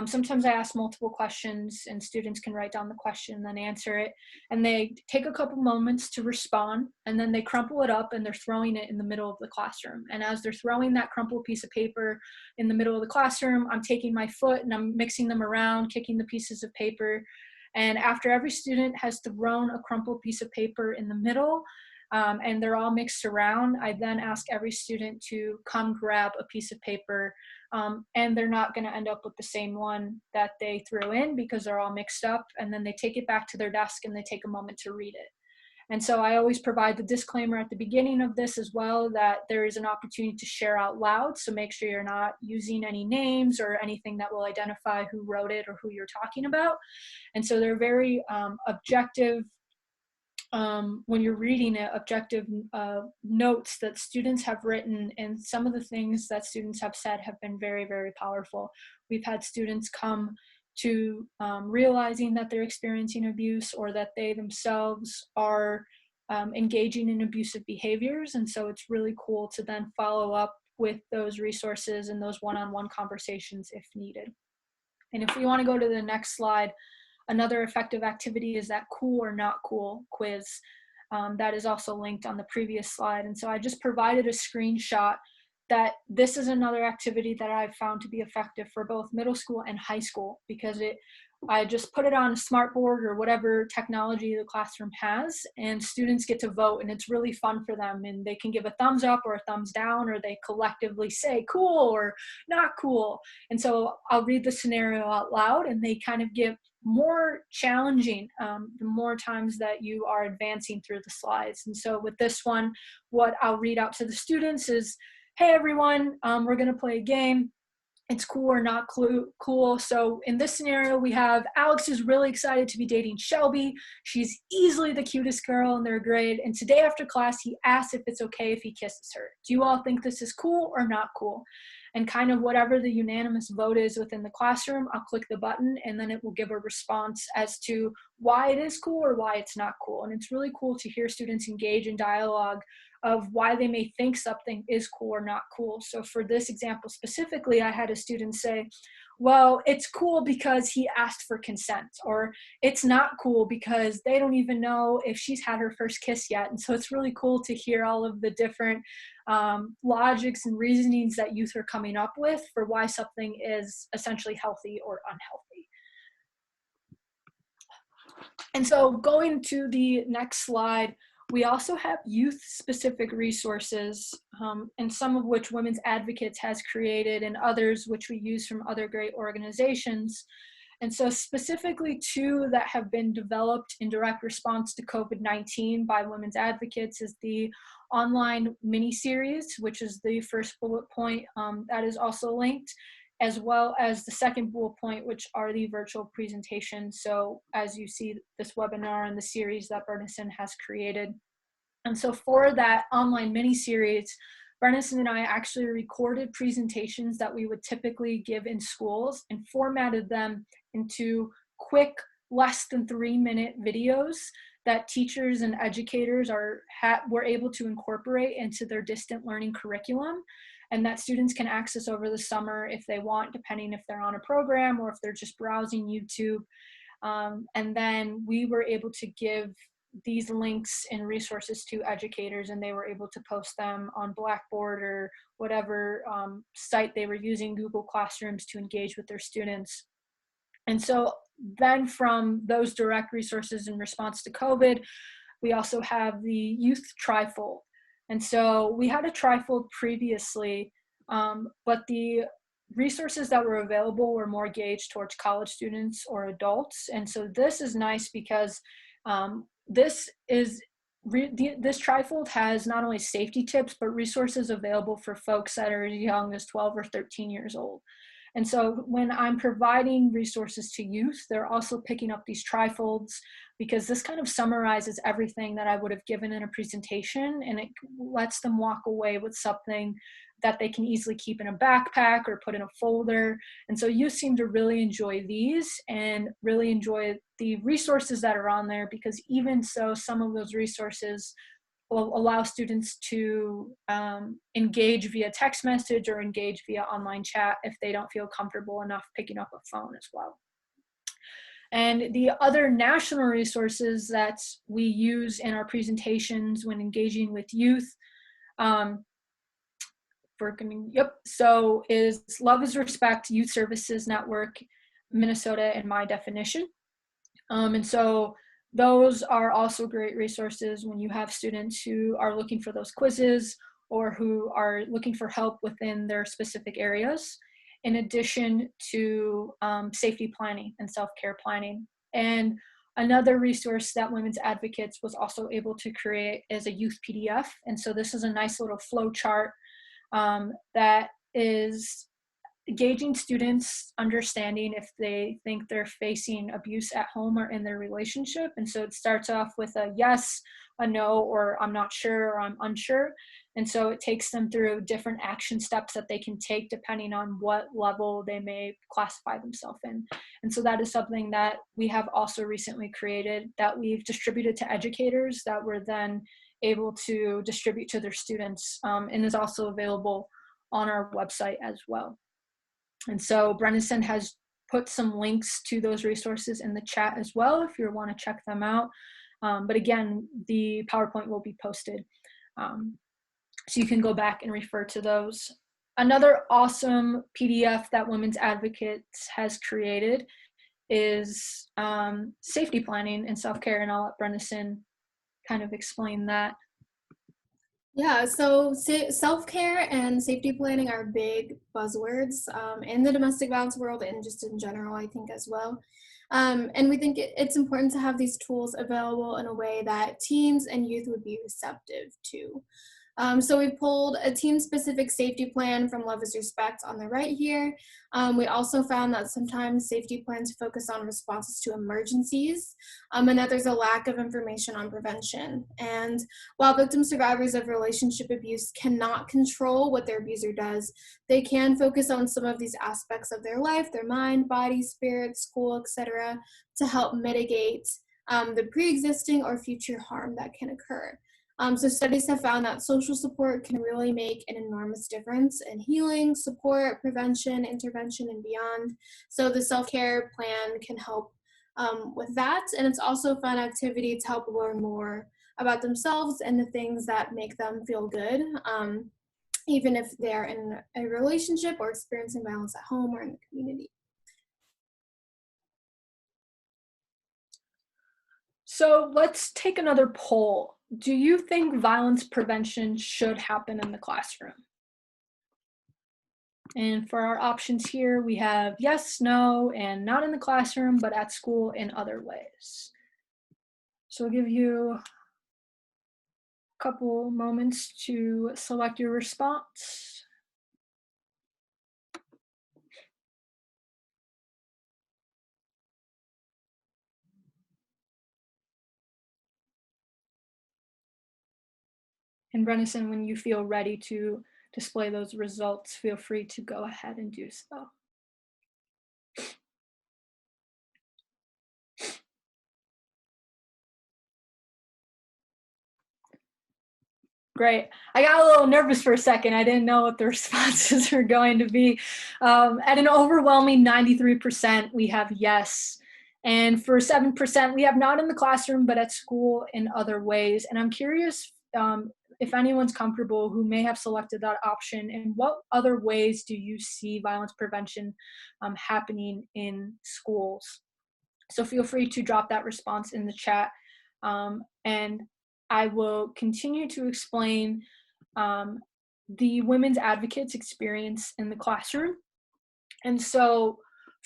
Speaker 2: Sometimes I ask multiple questions and students can write down the question and then answer it. And they take a couple moments to respond, and then they crumple it up and they're throwing it in the middle of the classroom. And as they're throwing that crumpled piece of paper in the middle of the classroom, I'm taking my foot and I'm mixing them around, kicking the pieces of paper. And after every student has thrown a crumpled piece of paper in the middle, and they're all mixed around, I then ask every student to come grab a piece of paper, and they're not going to end up with the same one that they threw in because they're all mixed up, and then they take it back to their desk and they take a moment to read it. And so I always provide the disclaimer at the beginning of this as well, that there is an opportunity to share out loud. So make sure you're not using any names or anything that will identify who wrote it or who you're talking about. And so they're very objective, when you're reading it, objective notes that students have written, and some of the things that students have said have been very, very powerful. We've had students come to realizing that they're experiencing abuse, or that they themselves are engaging in abusive behaviors. And so it's really cool to then follow up with those resources and those one-on-one conversations if needed. And if we want to go to the next slide, another effective activity is that cool or not cool quiz. That is also linked on the previous slide. And so I just provided a screenshot that this is another activity that I've found to be effective for both middle school and high school, because I just put it on a smart board or whatever technology the classroom has, and students get to vote, and it's really fun for them, and they can give a thumbs up or a thumbs down, or they collectively say cool or not cool. And so I'll read the scenario out loud, and they kind of give more challenging the more times that you are advancing through the slides. And so with this one, what I'll read out to the students is, hey everyone, we're gonna play a game. It's cool or not cool. So in this scenario, we have Alex is really excited to be dating Shelby. She's easily the cutest girl in their grade. And today after class, he asks if it's okay if he kisses her. Do you all think this is cool or not cool? And kind of whatever the unanimous vote is within the classroom, I'll click the button and then it will give a response as to why it is cool or why it's not cool. And it's really cool to hear students engage in dialogue of why they may think something is cool or not cool. So for this example specifically, I had a student say, well, it's cool because he asked for consent, or it's not cool because they don't even know if she's had her first kiss yet. And so it's really cool to hear all of the different logics and reasonings that youth are coming up with for why something is essentially healthy or unhealthy. And so going to the next slide, we also have youth-specific resources, and some of which Women's Advocates has created and others which we use from other great organizations. And so specifically two that have been developed in direct response to COVID-19 by Women's Advocates is the online mini-series, which is the first bullet point that is also linked, as well as the second bullet point, which are the virtual presentations. So as you see this webinar and the series that Brenisen has created. And so for that online mini-series, Brenisen and I actually recorded presentations that we would typically give in schools and formatted them into quick, less than 3-minute videos that teachers and educators were able to incorporate into their distant learning curriculum, and that students can access over the summer if they want, depending if they're on a program or if they're just browsing YouTube. And then we were able to give these links and resources to educators, and they were able to post them on Blackboard or whatever site they were using, Google Classrooms, to engage with their students. And so then from those direct resources in response to COVID, we also have the youth trifold. And so we had a trifold previously, but the resources that were available were more gauged towards college students or adults. And so this is nice because this trifold has not only safety tips, but resources available for folks that are as young as 12 or 13 years old. And so when I'm providing resources to youth, they're also picking up these trifolds because this kind of summarizes everything that I would have given in a presentation, and it lets them walk away with something that they can easily keep in a backpack or put in a folder. And so youth seem to really enjoy these and really enjoy the resources that are on there, because even so, some of those resources will allow students to engage via text message or engage via online chat if they don't feel comfortable enough picking up a phone as well. And the other national resources that we use in our presentations when engaging with youth, so is Love is Respect, Youth Services Network, Minnesota, and My Definition. And so those are also great resources when you have students who are looking for those quizzes or who are looking for help within their specific areas, in addition to safety planning and self-care planning. And another resource that Women's Advocates was also able to create is a youth PDF. And so this is a nice little flow chart that is gauging students' understanding if they think they're facing abuse at home or in their relationship. And so it starts off with a yes, a no, or I'm not sure, or I'm unsure. And so it takes them through different action steps that they can take depending on what level they may classify themselves in. And so that is something that we have also recently created that we've distributed to educators that were then able to distribute to their students, and is also available on our website as well. And so Brenisen has put some links to those resources in the chat as well if you want to check them out. But again, the PowerPoint will be posted. So you can go back and refer to those. Another awesome PDF that Women's Advocates has created is safety planning and self-care, and I'll let Brenisen kind of explain that.
Speaker 1: Yeah, so self-care and safety planning are big buzzwords in the domestic violence world and just in general, I think, as well. And we think it's important to have these tools available in a way that teens and youth would be receptive to. So we pulled a team-specific safety plan from Love is Respect on the right here. We also found that sometimes safety plans focus on responses to emergencies, and that there's a lack of information on prevention. And while victim survivors of relationship abuse cannot control what their abuser does, they can focus on some of these aspects of their life, their mind, body, spirit, school, etc., to help mitigate the pre-existing or future harm that can occur. So studies have found that social support can really make an enormous difference in healing, support, prevention, intervention, and beyond. So the self-care plan can help with that. And it's also a fun activity to help learn more about themselves and the things that make them feel good, even if they're in a relationship or experiencing violence at home or in the community.
Speaker 2: So let's take another poll. Do you think violence prevention should happen in the classroom? And for our options here, we have yes, no, and not in the classroom, but at school in other ways. So I'll give you a couple moments to select your response. And Brenisen, when you feel ready to display those results, feel free to go ahead and do so. Great. I got a little nervous for a second. I didn't know what the responses were going to be. At an overwhelming 93%, we have yes. And for 7%, we have not in the classroom, but at school in other ways. And I'm curious if anyone's comfortable who may have selected that option, and what other ways do you see violence prevention happening in schools? So feel free to drop that response in the chat. And I will continue to explain the women's advocates' experience in the classroom. And so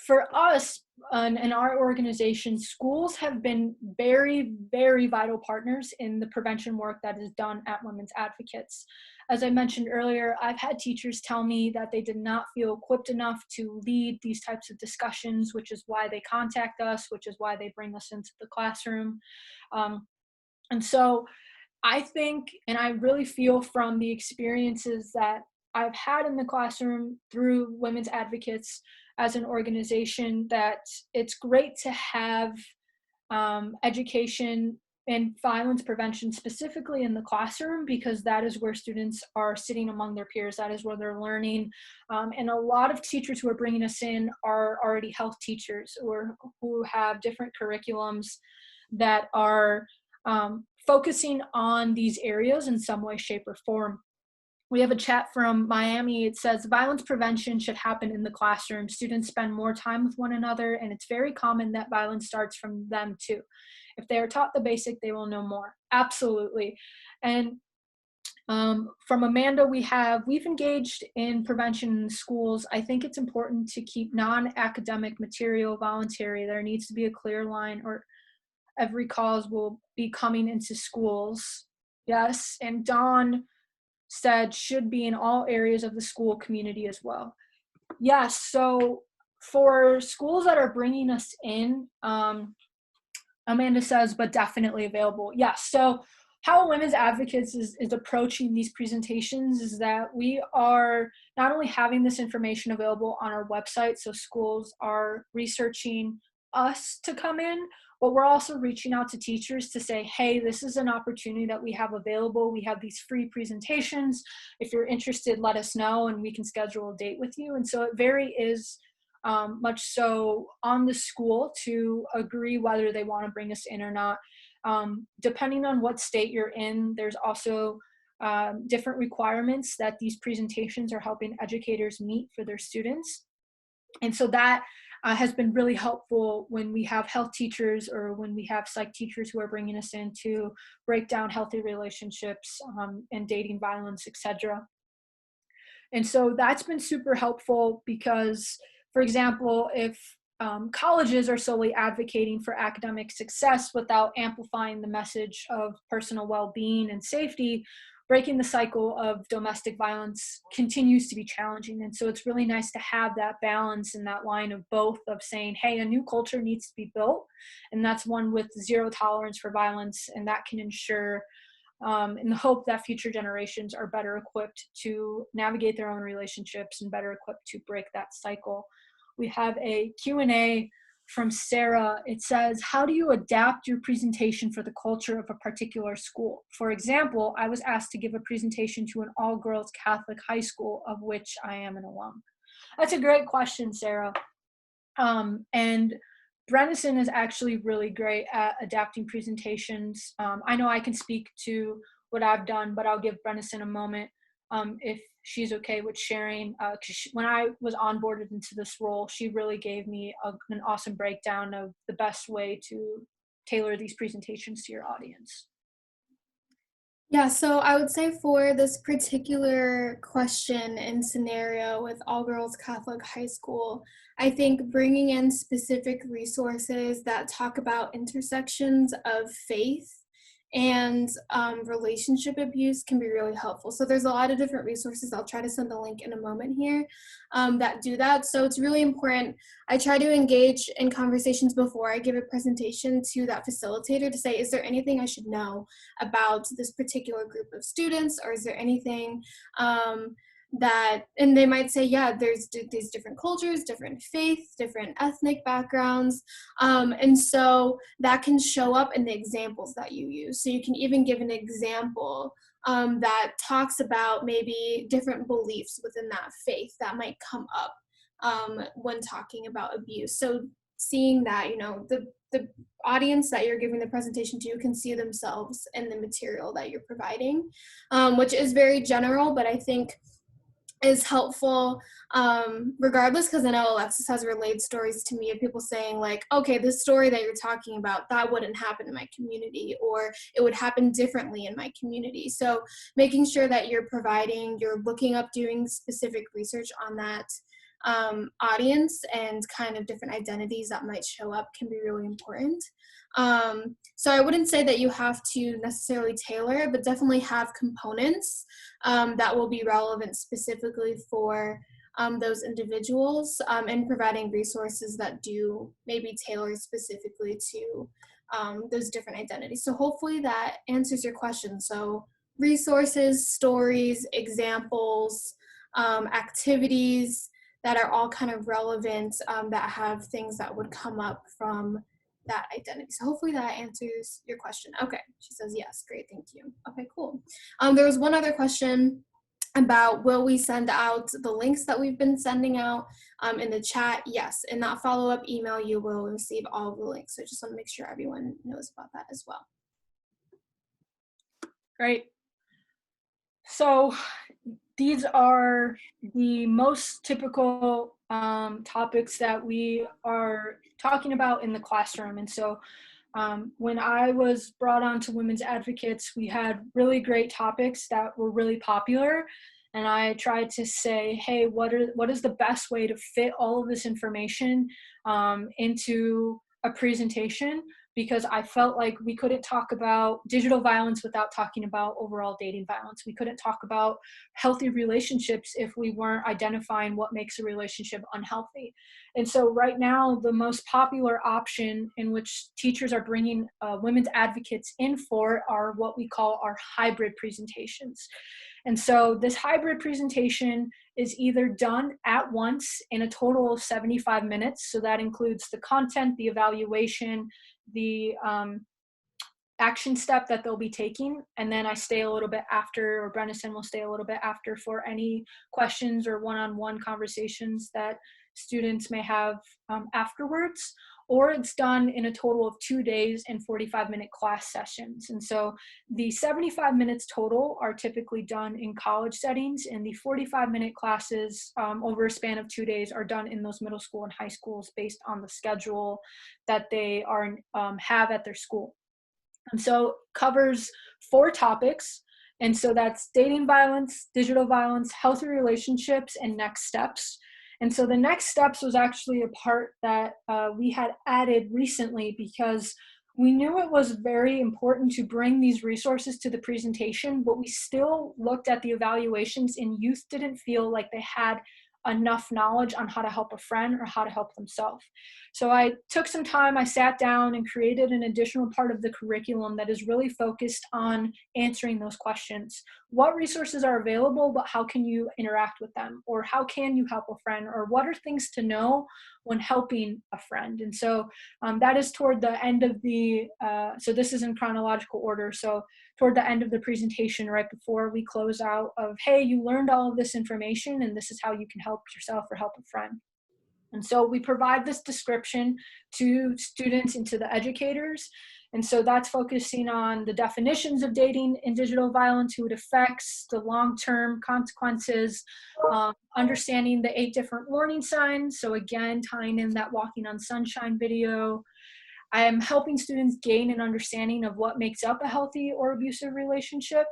Speaker 2: for us in our organization, schools have been very, very vital partners in the prevention work that is done at Women's Advocates. As I mentioned earlier, I've had teachers tell me that they did not feel equipped enough to lead these types of discussions, which is why they contact us, which is why they bring us into the classroom. And so I think, and I really feel from the experiences that I've had in the classroom through Women's Advocates as an organization, that it's great to have education and violence prevention specifically in the classroom, because that is where students are sitting among their peers. That is where they're learning. And a lot of teachers who are bringing us in are already health teachers, or who have different curriculums that are focusing on these areas in some way, shape, or form. We have a chat from Miami. It says, violence prevention should happen in the classroom. Students spend more time with one another, and it's very common that violence starts from them too. If they are taught the basic, they will know more. Absolutely. And from Amanda, we've engaged in prevention in schools. I think it's important to keep non-academic material voluntary. There needs to be a clear line, or every cause will be coming into schools. Yes, and Dawn said should be in all areas of the school community as well. Yes, so for schools that are bringing us in, Amanda says, but definitely available. Yes, so how Women's Advocates is approaching these presentations is that we are not only having this information available on our website, so schools are researching us to come in, but we're also reaching out to teachers to say, hey, this is an opportunity that we have available. We have these free presentations. If you're interested, let us know and we can schedule a date with you. And so it very is much so on the school to agree whether they want to bring us in or not. Depending on what state you're in, there's also different requirements that these presentations are helping educators meet for their students. And so that has been really helpful when we have health teachers or when we have psych teachers who are bringing us in to break down healthy relationships and dating violence, etc. And so that's been super helpful because, for example, if colleges are solely advocating for academic success without amplifying the message of personal well-being and safety, breaking the cycle of domestic violence continues to be challenging. And so it's really nice to have that balance and that line of both, of saying, hey, a new culture needs to be built, and that's one with zero tolerance for violence, and that can ensure in the hope that future generations are better equipped to navigate their own relationships and better equipped to break that cycle. We have a Q&A from Sarah. It says, how do you adapt your presentation for the culture of a particular school? For example, I was asked to give a presentation to an all-girls Catholic high school, of which I am an alum. That's a great question, Sarah. And Brenisen is actually really great at adapting presentations. I know I can speak to what I've done, but I'll give Brenisen a moment if she's okay with sharing. When I was onboarded into this role, she really gave me an awesome breakdown of the best way to tailor these presentations to your audience.
Speaker 1: Yeah, so I would say for this particular question and scenario with all girls Catholic high school, I think bringing in specific resources that talk about intersections of faith and relationship abuse can be really helpful. So there's a lot of different resources. I'll try to send the link in a moment here that do that. So it's really important. I try to engage in conversations before I give a presentation to that facilitator to say, is there anything I should know about this particular group of students, or is there anything and they might say, yeah, there's these different cultures, different faiths, different ethnic backgrounds, and so that can show up in the examples that you use. So you can even give an example that talks about maybe different beliefs within that faith that might come up when talking about abuse. So seeing that, the audience that you're giving the presentation to can see themselves in the material that you're providing, which is very general, but I think is helpful regardless, because I know Alexis has relayed stories to me of people saying like, okay, this story that you're talking about, that wouldn't happen in my community, or it would happen differently in my community. So making sure that you're looking up, doing specific research on that audience and kind of different identities that might show up can be really important. So I wouldn't say that you have to necessarily tailor it, but definitely have components that will be relevant specifically for those individuals, and providing resources that do maybe tailor specifically to those different identities. So hopefully that answers your question. So resources, stories, examples, activities that are all kind of relevant, that have things that would come up from that identity. So hopefully that answers your question. Okay, she says yes, great, thank you. Okay, cool. There was one other question about, will we send out the links that we've been sending out in the chat? Yes, in that follow-up email, you will receive all of the links. So I just want to make sure everyone knows about that as well.
Speaker 2: Great. So these are the most typical topics that we are talking about in the classroom. And so when I was brought on to Women's Advocates, we had really great topics that were really popular. And I tried to say, hey, what is the best way to fit all of this information into a presentation? Because I felt like we couldn't talk about digital violence without talking about overall dating violence. We couldn't talk about healthy relationships if we weren't identifying what makes a relationship unhealthy. And so right now, the most popular option in which teachers are bringing women's advocates in for are what we call our hybrid presentations. And so this hybrid presentation is either done at once in a total of 75 minutes. So that includes the content, the evaluation, the action step that they'll be taking. And then I stay a little bit after, or Brenisen will stay a little bit after for any questions or one-on-one conversations that students may have afterwards. Or it's done in a total of 2 days and 45-minute class sessions. And so the 75 minutes total are typically done in college settings, and the 45-minute classes over a span of 2 days are done in those middle school and high schools based on the schedule that they have at their school. And so covers 4 topics. And so that's dating violence, digital violence, healthy relationships, and next steps. And so the next steps was actually a part that we had added recently, because We knew it was very important to bring these resources to the presentation, but we still looked at the evaluations, and youth didn't feel like they had enough knowledge on how to help a friend or how to help themselves. So I took some time, I sat down and created an additional part of the curriculum that is really focused on answering those questions. What resources are available, but how can you interact with them? Or how can you help a friend? Or what are things to know when helping a friend? And so that is toward the end of the, so this is in chronological order. So toward the end of the presentation, right before we close out of, hey, you learned all of this information and this is how you can help yourself or help a friend. And so we provide this description to students and to the educators. And so that's focusing on the definitions of dating and digital violence, who it affects, the long-term consequences, understanding the 8 different warning signs. So again, tying in that Walking on Sunshine video. I am helping students gain an understanding of what makes up a healthy or abusive relationship.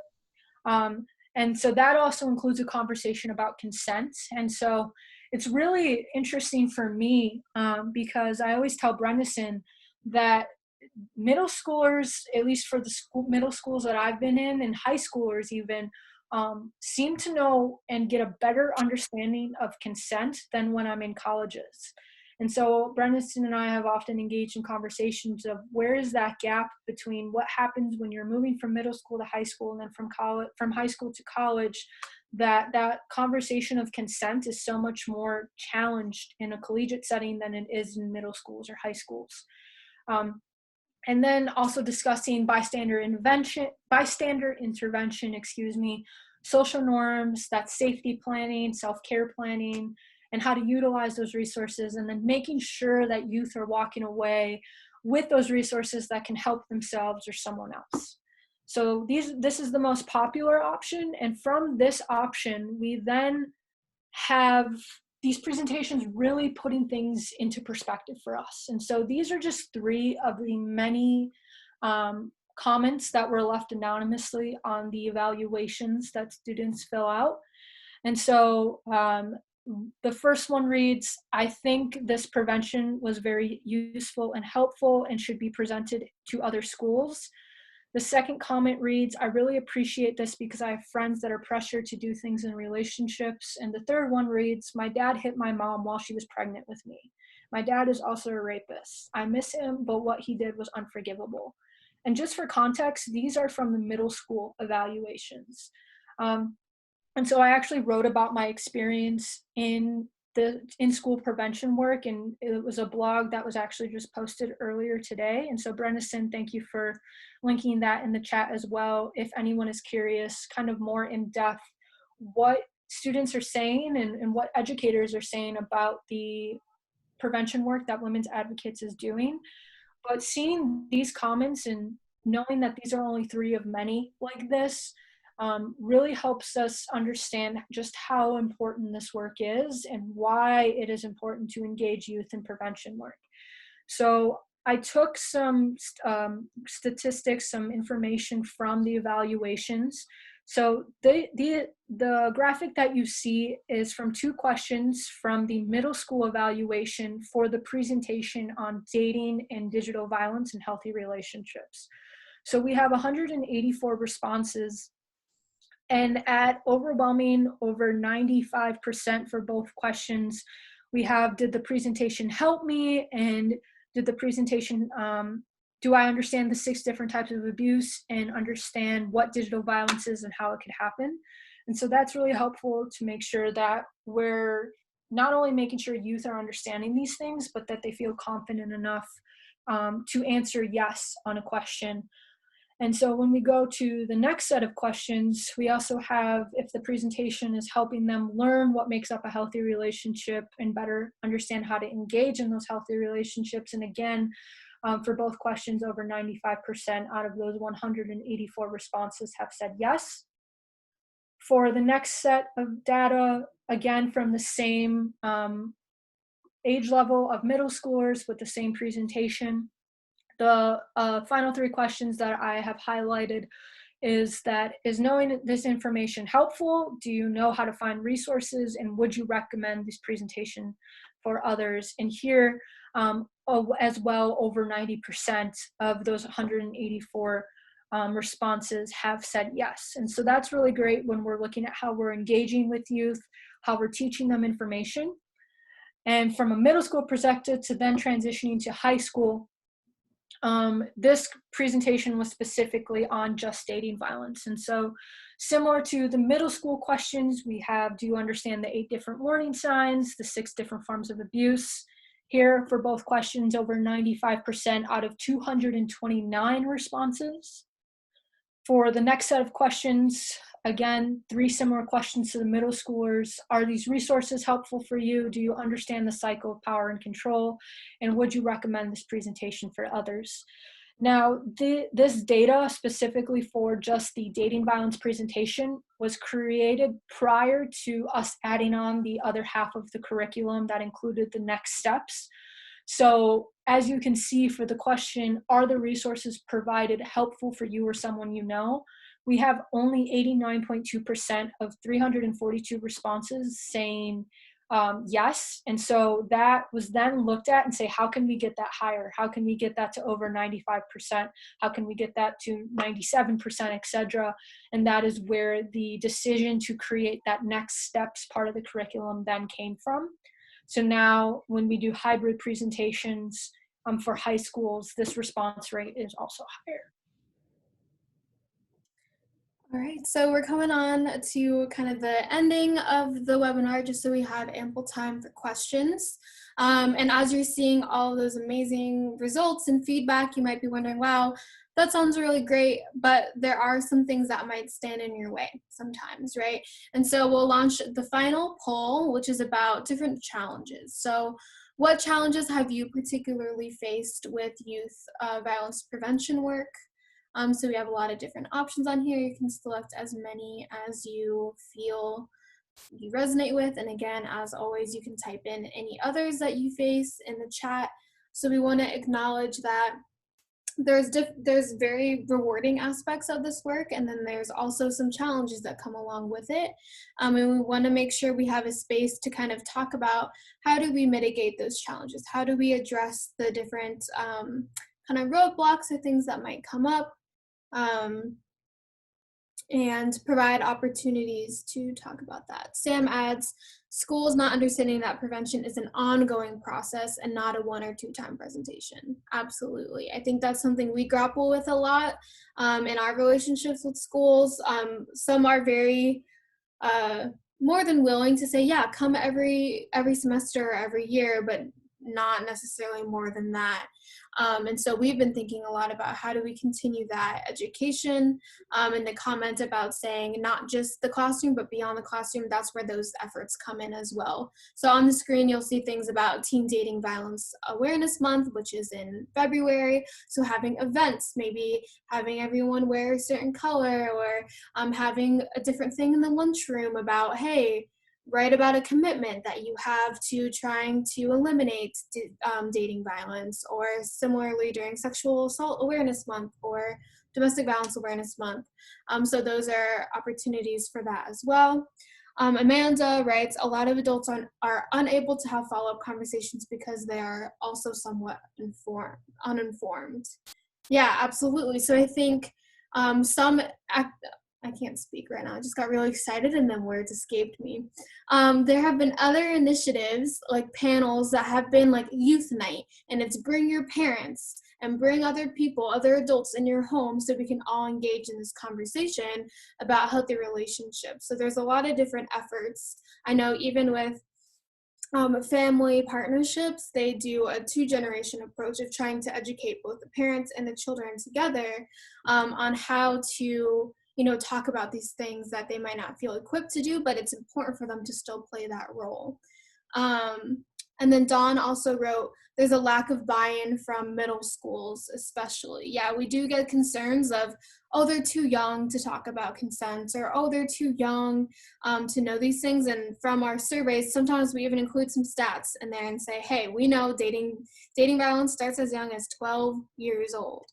Speaker 2: And so that also includes a conversation about consent. And so it's really interesting for me because I always tell Brenisen that middle schoolers, at least for the middle schools that I've been in, and high schoolers even, seem to know and get a better understanding of consent than when I'm in colleges. And so Brenisen and I have often engaged in conversations of where is that gap between what happens when you're moving from middle school to high school, and then from high school to college, that conversation of consent is so much more challenged in a collegiate setting than it is in middle schools or high schools. And then also discussing bystander intervention, social norms, that's safety planning, self-care planning, and how to utilize those resources, and then making sure that youth are walking away with those resources that can help themselves or someone else. So this is the most popular option, and from this option, we then have these presentations really putting things into perspective for us. And so these are just 3 of the many comments that were left anonymously on the evaluations that students fill out. And so the first one reads, I think this prevention was very useful and helpful and should be presented to other schools. The second comment reads, I really appreciate this because I have friends that are pressured to do things in relationships. And the third one reads, my dad hit my mom while she was pregnant with me. My dad is also a rapist. I miss him, but what he did was unforgivable. And just for context, these are from the middle school evaluations. And so I actually wrote about my experience in in-school prevention work, and it was a blog that was actually just posted earlier today. And so Brenisen, thank you for linking that in the chat as well. If anyone is curious, kind of more in depth, what students are saying and what educators are saying about the prevention work that Women's Advocates is doing. But seeing these comments and knowing that these are only 3 of many like this, really helps us understand just how important this work is and why it is important to engage youth in prevention work. So I took some statistics, some information from the evaluations. So the graphic that you see is from 2 questions from the middle school evaluation for the presentation on dating and digital violence and healthy relationships. So we have 184 responses, and at overwhelming over 95% for both questions, we have, did the presentation help me? And did the presentation, do I understand the 6 different types of abuse and understand what digital violence is and how it could happen? And so that's really helpful to make sure that we're not only making sure youth are understanding these things, but that they feel confident enough to answer yes on a question. And so when we go to the next set of questions, we also have if the presentation is helping them learn what makes up a healthy relationship and better understand how to engage in those healthy relationships. And again, for both questions, over 95% out of those 184 responses have said yes. For the next set of data, again, from the same age level of middle schoolers with the same presentation, the final 3 questions that I have highlighted is knowing this information helpful? Do you know how to find resources? And would you recommend this presentation for others? And here as well, over 90% of those 184 responses have said yes. And so that's really great when we're looking at how we're engaging with youth, how we're teaching them information. And from a middle school perspective to then transitioning to high school, this presentation was specifically on just dating violence. And so similar to the middle school questions, we have, do you understand the 8 different warning signs, the 6 different forms of abuse? Here for both questions, over 95% out of 229 responses. For the next set of questions, again, 3 similar questions to the middle schoolers. Are these resources helpful for you? Do you understand the cycle of power and control? And would you recommend this presentation for others? Now, this data specifically for just the dating violence presentation was created prior to us adding on the other half of the curriculum that included the next steps. So as you can see for the question, are the resources provided helpful for you or someone you know? We have only 89.2% of 342 responses saying yes. And so that was then looked at and say, how can we get that higher? How can we get that to over 95%? How can we get that to 97%, et cetera? And that is where the decision to create that next steps part of the curriculum then came from. So now when we do hybrid presentations for high schools, this response rate is also higher.
Speaker 1: All right, so we're coming on to kind of the ending of the webinar, just so we have ample time for questions. And as you're seeing all of those amazing results and feedback, you might be wondering, wow, that sounds really great, but there are some things that might stand in your way sometimes, right? And so we'll launch the final poll, which is about different challenges. So what challenges have you particularly faced with youth violence prevention work? So we have a lot of different options on here. You can select as many as you feel you resonate with. And again, as always, you can type in any others that you face in the chat. So we want to acknowledge that there's very rewarding aspects of this work, and then there's also some challenges that come along with it. And we want to make sure we have a space to kind of talk about how do we mitigate those challenges? How do we address the different kind of roadblocks or things that might come up? And provide opportunities to talk about that. Sam adds, schools not understanding that prevention is an ongoing process and not a 1 or 2 time presentation. Absolutely. I think that's something we grapple with a lot in our relationships with schools. Some are very more than willing to say, yeah, come every semester or every year, but not necessarily more than that. And so we've been thinking a lot about how do we continue that education, and the comment about saying not just the classroom, but beyond the classroom, that's where those efforts come in as well. So on the screen, you'll see things about Teen Dating Violence Awareness Month, which is in February. So having events, maybe having everyone wear a certain color, or having a different thing in the lunchroom about, hey, write about a commitment that you have to trying to eliminate dating violence, or similarly during Sexual Assault Awareness Month or Domestic Violence Awareness Month. So those are opportunities for that as well. Amanda writes, a lot of adults are unable to have follow-up conversations because they are also somewhat uninformed. Yeah, absolutely. So I think I can't speak right now. I just got really excited and then words escaped me. There have been other initiatives like panels that have been like youth night, and it's bring your parents and bring other people, other adults in your home, so we can all engage in this conversation about healthy relationships. So there's a lot of different efforts. I know even with family partnerships, they do a 2-generation approach of trying to educate both the parents and the children together on how to talk about these things that they might not feel equipped to do, but it's important for them to still play that role. And then Dawn also wrote, there's a lack of buy-in from middle schools, especially. Yeah, we do get concerns of, oh, they're too young to talk about consent, or, oh, they're too young to know these things. And from our surveys, sometimes we even include some stats in there and say, hey, we know dating violence starts as young as 12 years old.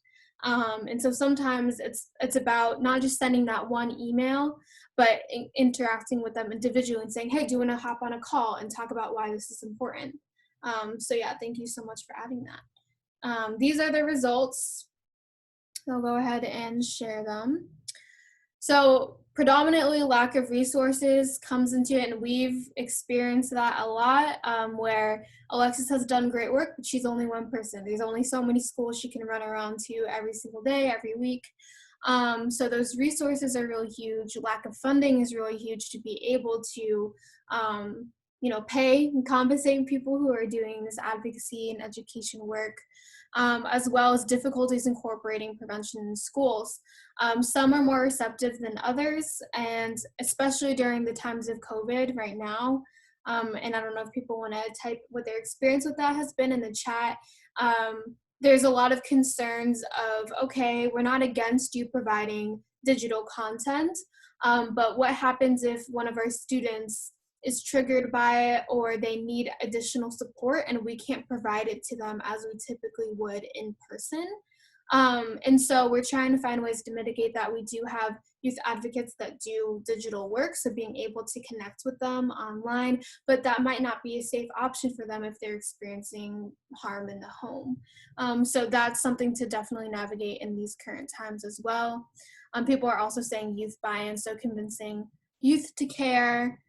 Speaker 1: And so sometimes it's about not just sending that one email, but interacting with them individually and saying, hey, do you want to hop on a call and talk about why this is important? So yeah, thank you so much for adding that. These are the results. I'll go ahead and share them. So predominantly lack of resources comes into it, and we've experienced that a lot, where Alexis has done great work, but she's only one person. There's only so many schools she can run around to every single day, every week. So those resources are really huge. Lack of funding is really huge to be able to, pay and compensate people who are doing this advocacy and education work, as well as difficulties incorporating prevention in schools. Some are more receptive than others, and especially during the times of COVID right now. And I don't know if people want to type what their experience with that has been in the chat. There's a lot of concerns of, okay, we're not against you providing digital content, but what happens if one of our students is triggered by it, or they need additional support and we can't provide it to them as we typically would in person? And so we're trying to find ways to mitigate that. We do have youth advocates that do digital work, so being able to connect with them online, but that might not be a safe option for them if they're experiencing harm in the home. So that's something to definitely navigate in these current times as well. People are also saying youth buy-in, so convincing youth to care,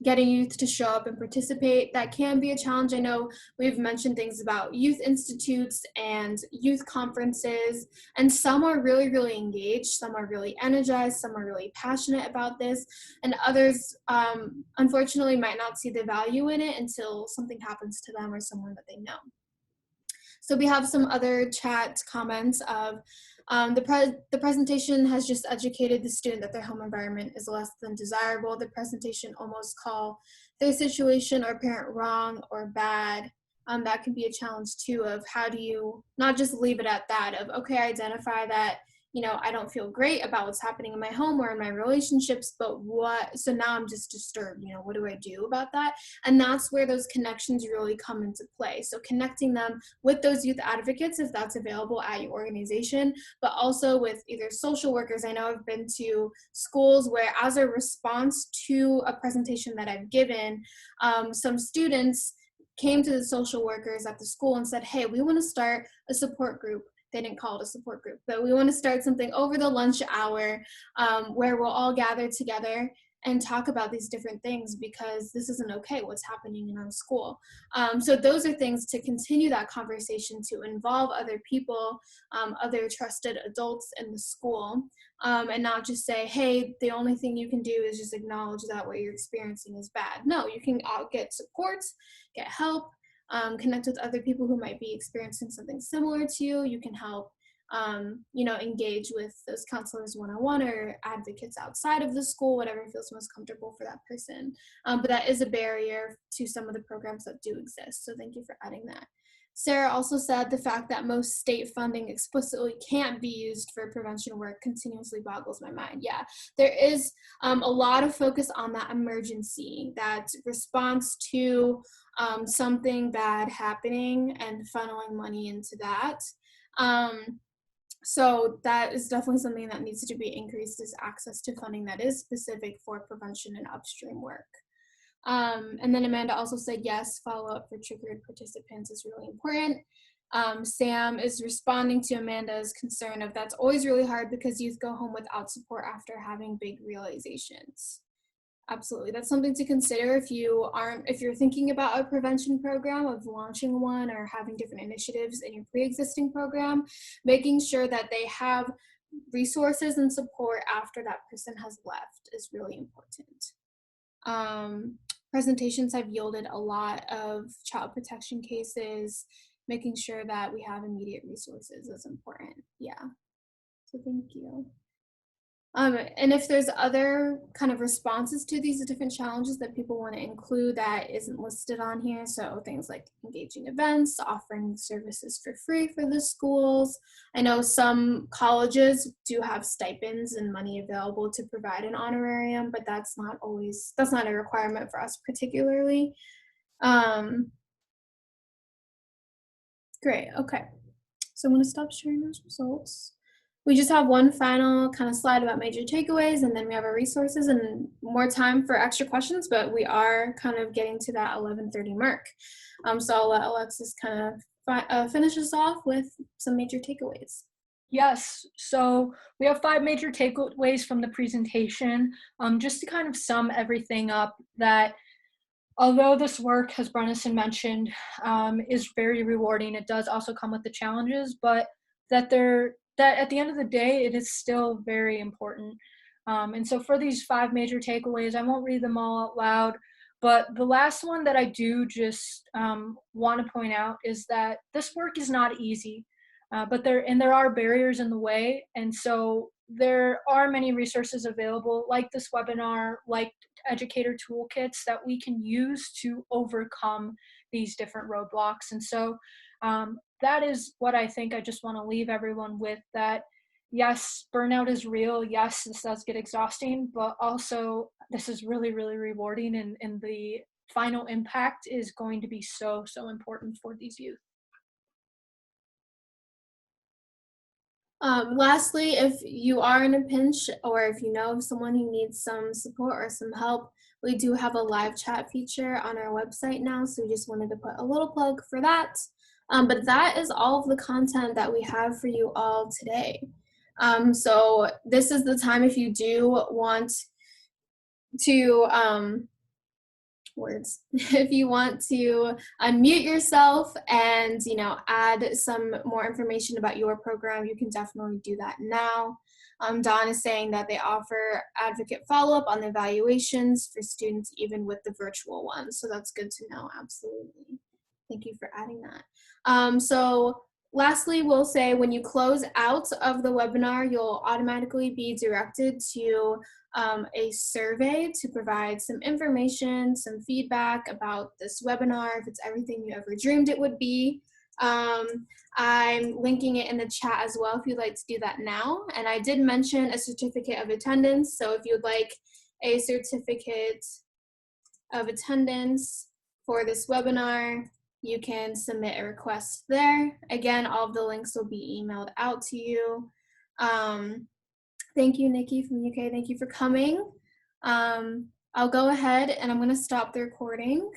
Speaker 1: getting youth to show up and participate. That can be a challenge. I know we've mentioned things about youth institutes and youth conferences, and some are really, really engaged, some are really energized, some are really passionate about this, and others, unfortunately, might not see the value in it until something happens to them or someone that they know. So we have some other chat comments of the presentation has just educated the student that their home environment is less than desirable. The presentation almost call their situation or parent wrong or bad. That can be a challenge too, of how do you not just leave it at that of, okay, identify that, I don't feel great about what's happening in my home or in my relationships, but so now I'm just disturbed, what do I do about that? And that's where those connections really come into play. So connecting them with those youth advocates, if that's available at your organization, but also with either social workers. I know I've been to schools where, as a response to a presentation that I've given, some students came to the social workers at the school and said, hey, we want to start a support group. They didn't call it a support group, but we want to start something over the lunch hour, where we'll all gather together and talk about these different things, because this isn't okay, what's happening in our school. So those are things to continue that conversation, to involve other people, other trusted adults in the school, and not just say, hey, the only thing you can do is just acknowledge that what you're experiencing is bad. No, you can get support, get help, connect with other people who might be experiencing something similar to you. You can help, engage with those counselors one-on-one or advocates outside of the school, whatever feels most comfortable for that person. But that is a barrier to some of the programs that do exist. So thank you for adding that. Sarah also said the fact that most state funding explicitly can't be used for prevention work continuously boggles my mind. Yeah, there is a lot of focus on that emergency, that response to something bad happening, and funneling money into that. So that is definitely something that needs to be increased, is access to funding that is specific for prevention and upstream work. And then Amanda also said, yes, follow up for triggered participants is really important. Sam is responding to Amanda's concern of that's always really hard because youth go home without support after having big realizations. Absolutely. That's something to consider if you're thinking about a prevention program, of launching one or having different initiatives in your pre-existing program, making sure that they have resources and support after that person has left is really important. Presentations have yielded a lot of child protection cases. Making sure that we have immediate resources is important. Yeah. So thank you. And if there's other kind of responses to these different challenges that people want to include that isn't listed on here, so things like engaging events, offering services for free for the schools. I know some colleges do have stipends and money available to provide an honorarium, but that's not a requirement for us particularly. Great, okay. So I'm going to stop sharing those results. We just have one final kind of slide about major takeaways, and then we have our resources and more time for extra questions, but we are kind of getting to that 11:30 mark. So I'll let Alexis kind of finish us off with some major takeaways.
Speaker 2: Yes, so we have 5 major takeaways from the presentation. Just to kind of sum everything up, that although this work, as Brenisen mentioned, is very rewarding, it does also come with the challenges, but that at the end of the day, it is still very important. And so for these 5 major takeaways, I won't read them all out loud, but the last one that I do just want to point out is that this work is not easy, but there are barriers in the way, and so there are many resources available, like this webinar, like educator toolkits that we can use to overcome these different roadblocks. And so that is what I think I just want to leave everyone with, that yes, burnout is real. Yes, this does get exhausting, but also this is really, really rewarding, and the final impact is going to be so, so important for these youth.
Speaker 1: Lastly, if you are in a pinch or if you know of someone who needs some support or some help, we do have a live chat feature on our website now, so we just wanted to put a little plug for that. But that is all of the content that we have for you all today. So this is the time if you do want to words. If you want to unmute yourself and, add some more information about your program, you can definitely do that now. Dawn is saying that they offer advocate follow-up on the evaluations for students, even with the virtual ones. So that's good to know, absolutely. Thank you for adding that. So lastly, we'll say when you close out of the webinar, you'll automatically be directed to a survey to provide some information, some feedback about this webinar, if it's everything you ever dreamed it would be. I'm linking it in the chat as well if you'd like to do that now. And I did mention a certificate of attendance. So if you'd like a certificate of attendance for this webinar, you can submit a request there. Again, all of the links will be emailed out to you. Thank you, Nikki from UK. Thank you for coming. I'll go ahead and I'm going to stop the recording.